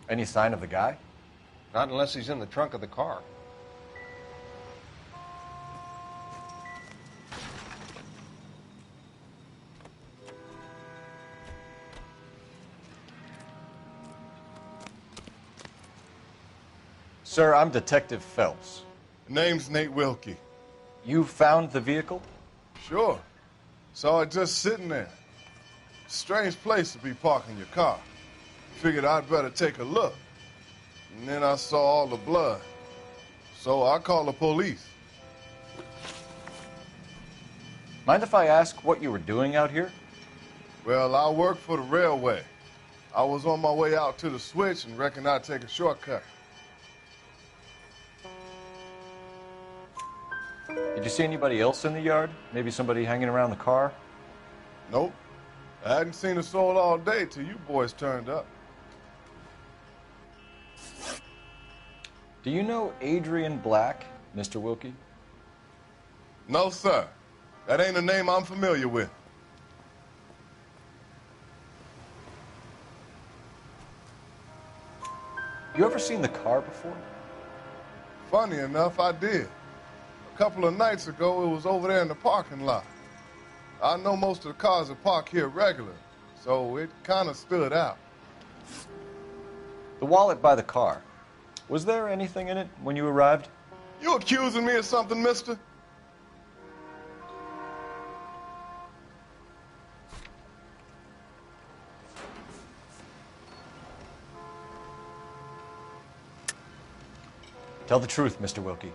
Any sign of the guy? Not unless he's in the trunk of the car. Sir, I'm Detective Phelps. Name's Nate Wilkie. You found the vehicle? Sure. Saw it just sitting there. Strange place to be parking your car. Figured I'd better take a look. And then I saw all the blood. So I called the police. Mind if I ask what you were doing out here? Well, I work for the railway. I was on my way out to the switch and reckoned I'd take a shortcut. Did you see anybody else in the yard? Maybe somebody hanging around the car? Nope. I hadn't seen a soul all day till you boys turned up. Do you know Adrian Black, Mr. Wilkie? No, sir. That ain't a name I'm familiar with. You ever seen the car before? Funny enough, I did. A couple of nights ago, it was over there in the parking lot. I know most of the cars are parked here regular, so it kind of stood out. The wallet by the car. Was there anything in it when you arrived? You accusing me of something, mister? Tell the truth, Mr. Wilkie.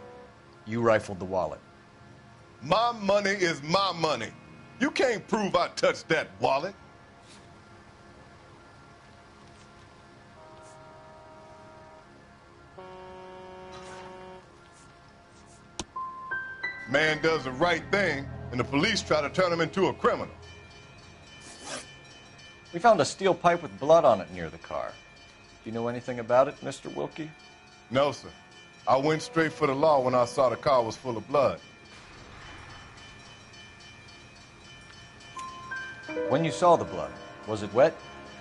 You rifled the wallet. My money is my money. You can't prove I touched that wallet. Man does the right thing, and the police try to turn him into a criminal. We found a steel pipe with blood on it near the car. Do you know anything about it, Mr. Wilkie? No, sir. I went straight for the law when I saw the car was full of blood. When you saw the blood, was it wet,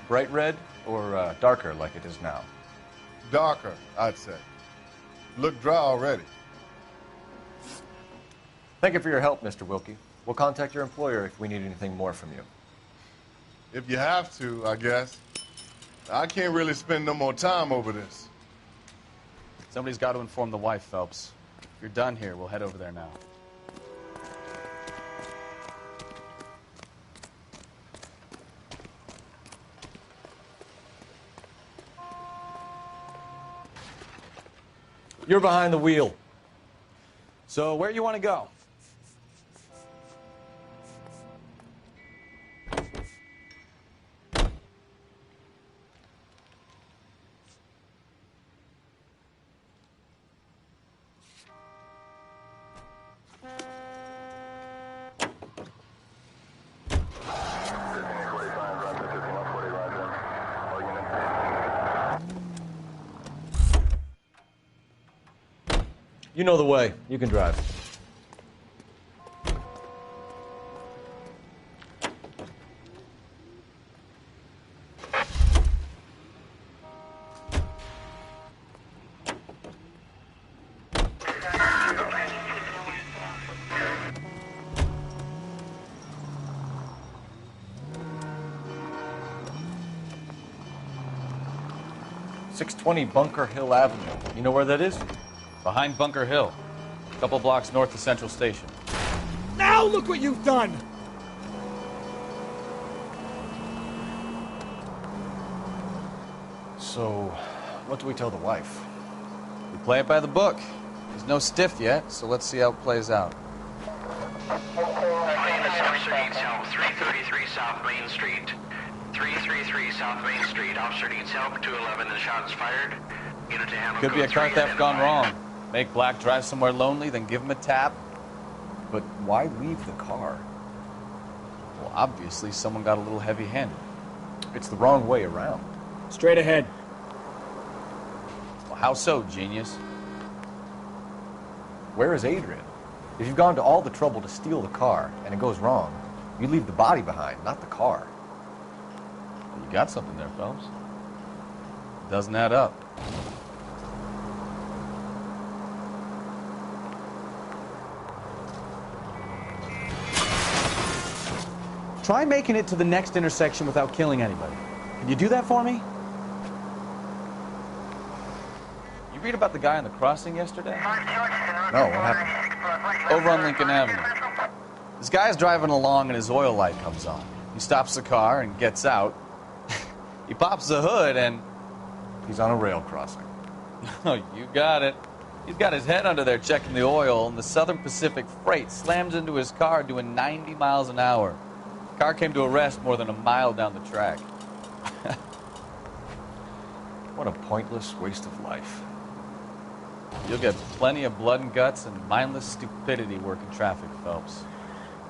bright red, or darker like it is now? Darker, I'd say. Looked dry already. Thank you for your help, Mr. Wilkie. We'll contact your employer if we need anything more from you. If you have to, I guess. I can't really spend no more time over this. Somebody's got to inform the wife, Phelps. If you're done here, we'll head over there now. You're behind the wheel. So where you want to go? You know the way. You can drive. .620 Bunker Hill Avenue. You know where that is? Behind Bunker Hill. A couple blocks north of Central Station. Now look what you've done! So, what do we tell the wife? We play it by the book. There's no stiff yet, so let's see how it plays out. 333 South Main Street. 333 South Main Street. Officer needs help. 211 and shots fired. Unit to handle. Could be a car theft gone wrong. Make Black drive somewhere lonely, then give him a tap. But why leave the car? Well, obviously someone got a little heavy-handed. It's the wrong way around. Straight ahead. Well, how so, genius? Where is Adrian? If you've gone to all the trouble to steal the car and it goes wrong, you leave the body behind, not the car. You got something there, Phelps. Doesn't add up. Try making it to the next intersection without killing anybody. Can you do that for me? You read about the guy on the crossing yesterday? No, what happened? Over on Lincoln Avenue. This guy's driving along and his oil light comes on. He stops the car and gets out. He pops the hood and... He's on a rail crossing. Oh, you got it. He's got his head under there checking the oil, and the Southern Pacific Freight slams into his car doing 90 miles an hour. The car came to a rest more than a mile down the track. What a pointless waste of life. You'll get plenty of blood and guts and mindless stupidity working traffic, Phelps.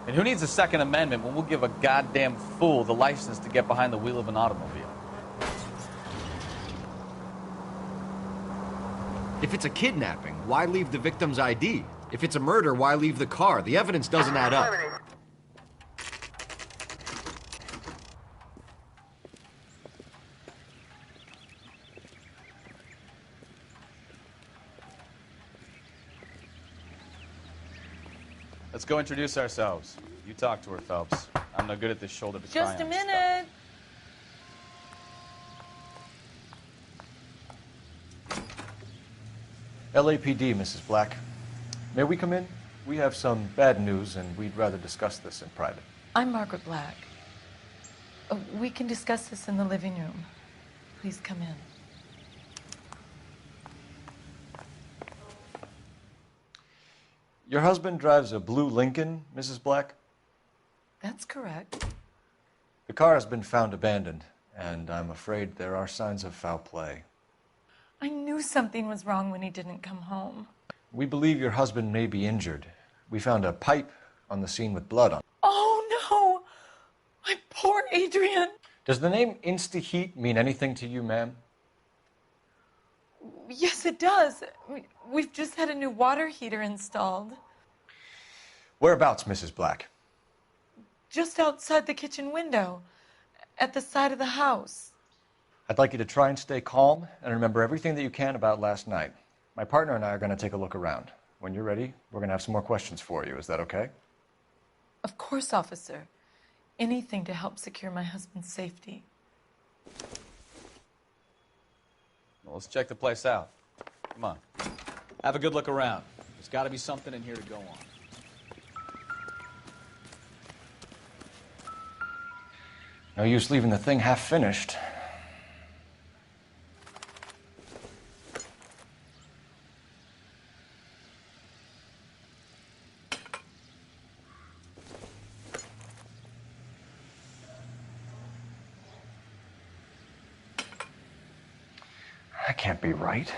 And who needs a Second Amendment when we'll give a goddamn fool the license to get behind the wheel of an automobile? If it's a kidnapping, why leave the victim's ID? If it's a murder, why leave the car? The evidence doesn't add up. Let's go introduce ourselves. You talk to her, Phelps. I'm no good at this shoulder to cry Just a on minute. LAPD, Mrs. Black. May we come in? We have some bad news, and we'd rather discuss this in private. I'm Margaret Black. We can discuss this in the living room. Please come in. Your husband drives a blue Lincoln, Mrs. Black? That's correct. The car has been found abandoned, and I'm afraid there are signs of foul play. I knew something was wrong when he didn't come home. We believe your husband may be injured. We found a pipe on the scene with blood on it. Oh, no! My poor Adrian! Does the name Insta-Heat mean anything to you, ma'am? Yes, it does. We've just had a new water heater installed. Whereabouts, Mrs. Black? Just outside the kitchen window, at the side of the house. I'd like you to try and stay calm and remember everything that you can about last night. My partner and I are going to take a look around. When you're ready, we're going to have some more questions for you. Is that okay? Of course, officer. Anything to help secure my husband's safety. Well, let's check the place out. Come on. Have a good look around. There's got to be something in here to go on. No use leaving the thing half finished. That can't be right.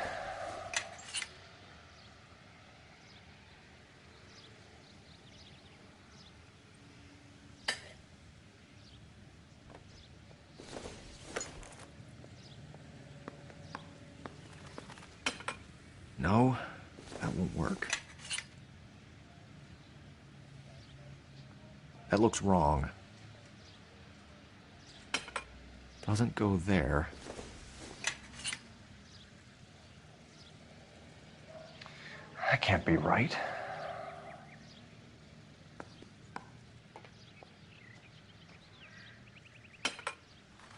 No, that won't work. That looks wrong. Doesn't go there. That can't be right.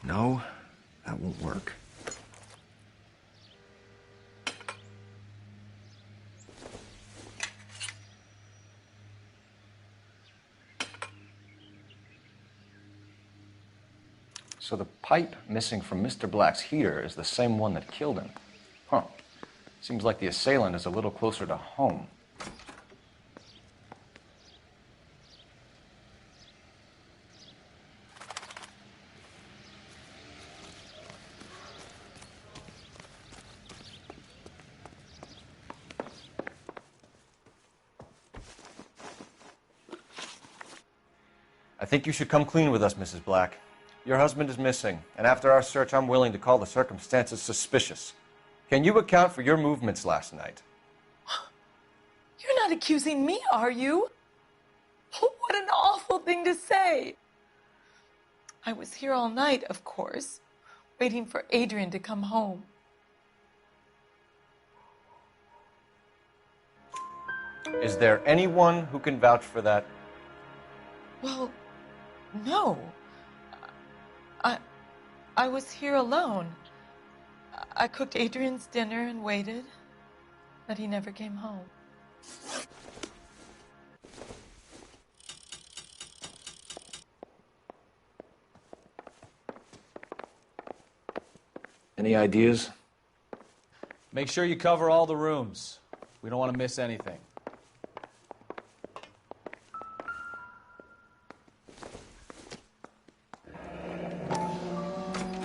No, that won't work. So the pipe missing from Mr. Black's heater is the same one that killed him. Huh. Seems like the assailant is a little closer to home. I think you should come clean with us, Mrs. Black. Your husband is missing, and after our search, I'm willing to call the circumstances suspicious. Can you account for your movements last night? You're not accusing me, are you? Oh, what an awful thing to say. I was here all night, of course, waiting for Adrian to come home. Is there anyone who can vouch for that? Well, no. I was here alone. I cooked Adrian's dinner and waited, but he never came home. Any ideas? Make sure you cover all the rooms. We don't want to miss anything.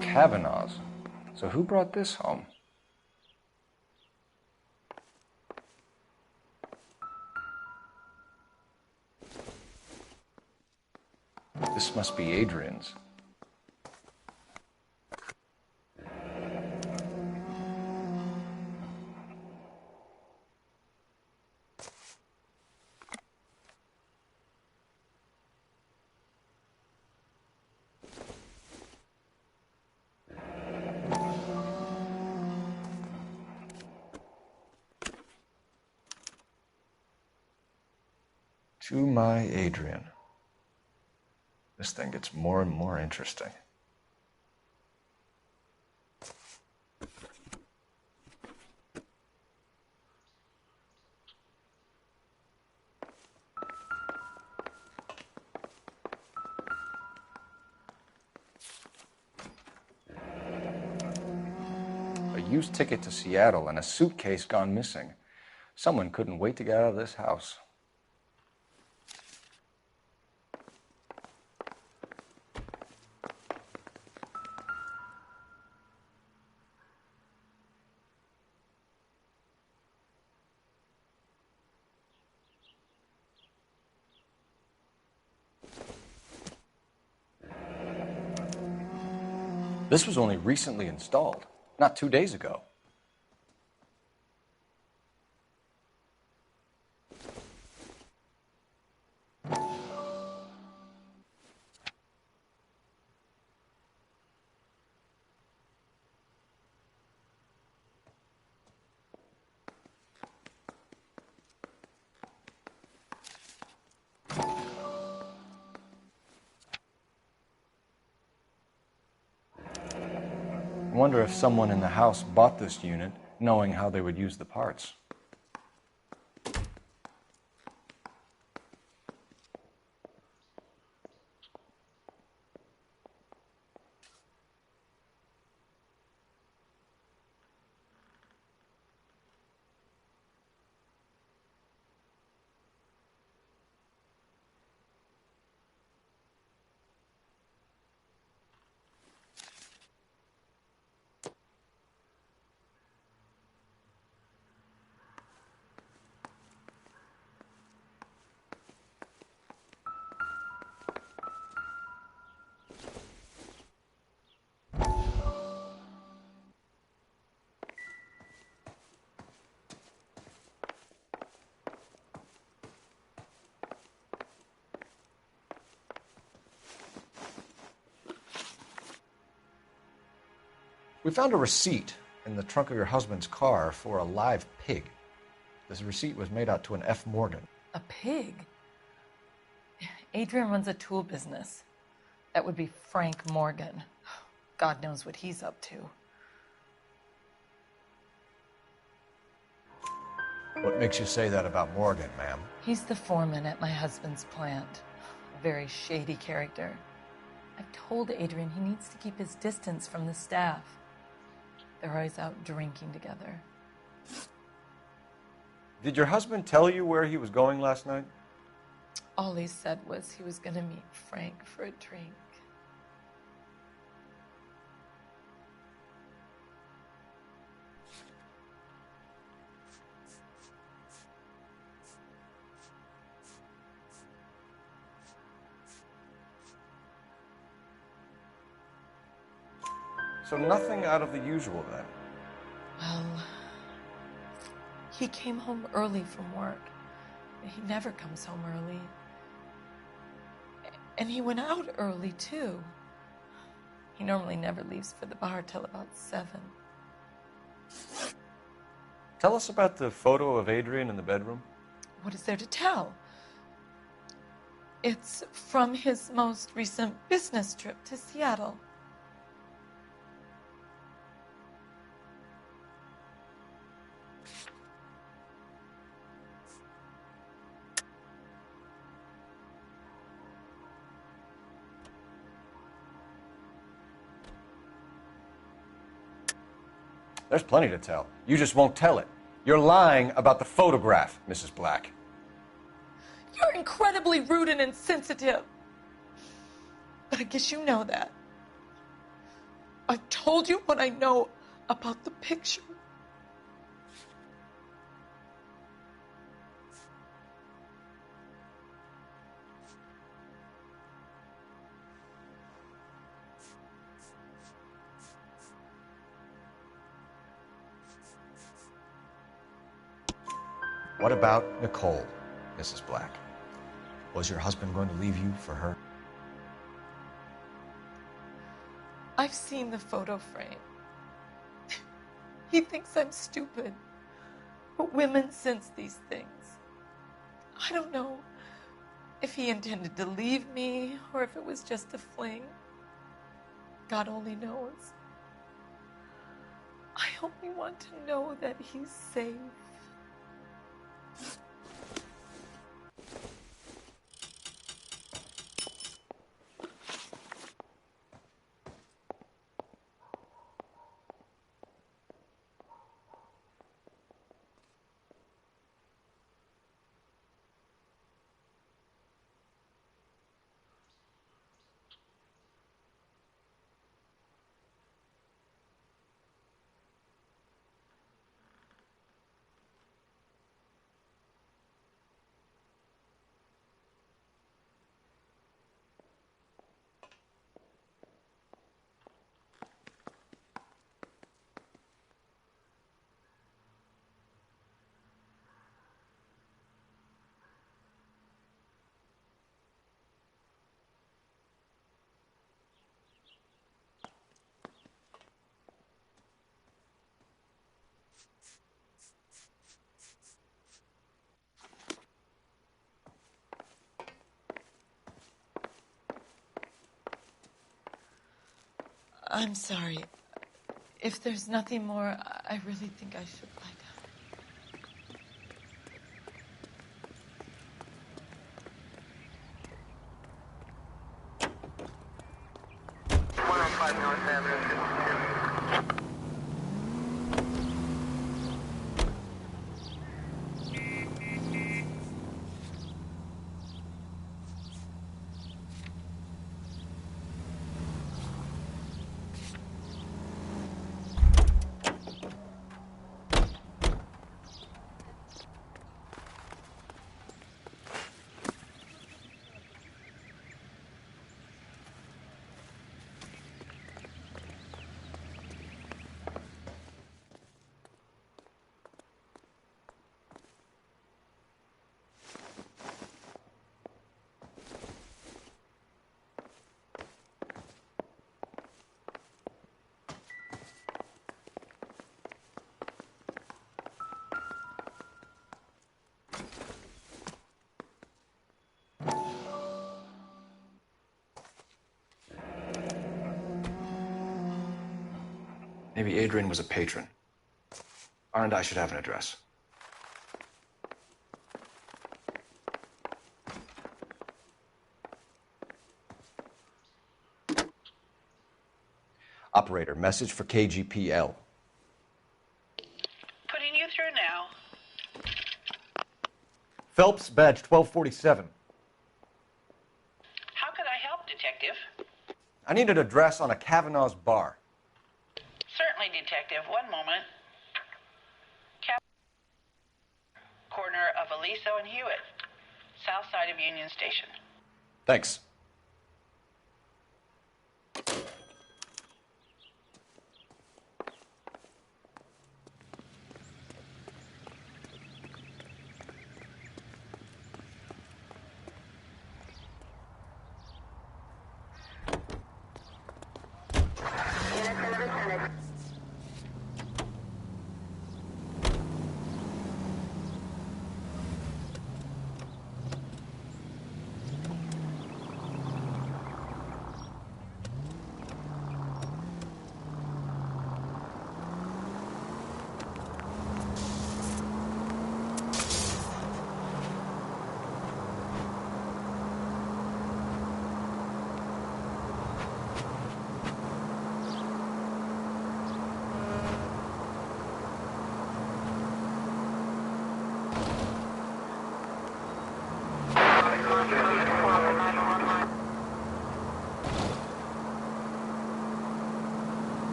Kavanaugh's. So who brought this home? This must be Adrian's. To my Adrian. This thing gets more and more interesting. used ticket to Seattle and a suitcase gone missing. Someone couldn't wait to get out of this house. This was only recently installed, not 2 days ago. I wonder if someone in the house bought this unit knowing how they would use the parts. We found a receipt in the trunk of your husband's car for a live pig. This receipt was made out to an F. Morgan. A pig? Adrian runs a tool business. That would be Frank Morgan. God knows what he's up to. What makes you say that about Morgan, ma'am? He's the foreman at my husband's plant. A very shady character. I've told Adrian he needs to keep his distance from the staff. They're always out drinking together. Did your husband tell you where he was going last night? All he said was he was going to meet Frank for a drink. So nothing out of the usual then? Well, he came home early from work. He never comes home early. And he went out early, too. He normally never leaves for the bar till about 7. Tell us about the photo of Adrian in the bedroom. What is there to tell? It's from his most recent business trip to Seattle. There's plenty to tell. You just won't tell it. You're lying about the photograph, Mrs. Black. You're incredibly rude and insensitive. But I guess you know that. I've told you what I know about the picture. What about Nicole, Mrs. Black? Was your husband going to leave you for her? I've seen the photo frame. He thinks I'm stupid. But women sense these things. I don't know if he intended to leave me or if it was just a fling. God only knows. I only want to know that he's safe. I'm sorry. If there's nothing more, I really think I should lie down. 105 North Avenue. Maybe Adrian was a patron. R&I should have an address. Operator, message for KGPL. Putting you through now. Phelps, badge 1247. How could I help, Detective? I need an address on a Kavanaugh's bar. Certainly, Detective. One moment. Corner of Aliso and Hewitt, south side of Union Station. Thanks.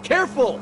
Careful!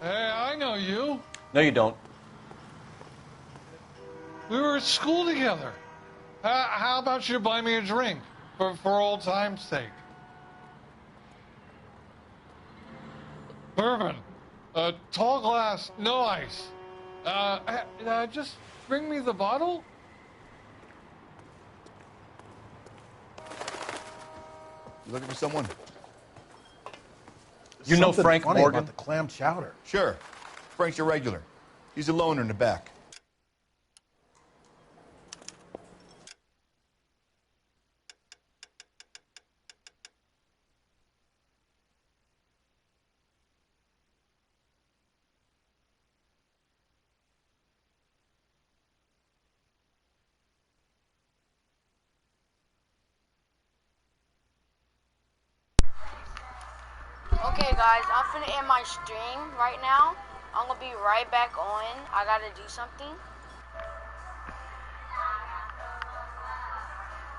Hey, I know you. No, you don't. We were at school together. How about you buy me a drink for old time's sake? Bourbon. A tall glass, no ice. Just bring me the bottle. You looking for someone? You know Frank funny Morgan? about the clam chowder. Sure. Frank's your regular. He's a loner in the back. Okay guys, I'm finna end my stream right now. I'm gonna be right back on. I gotta do something.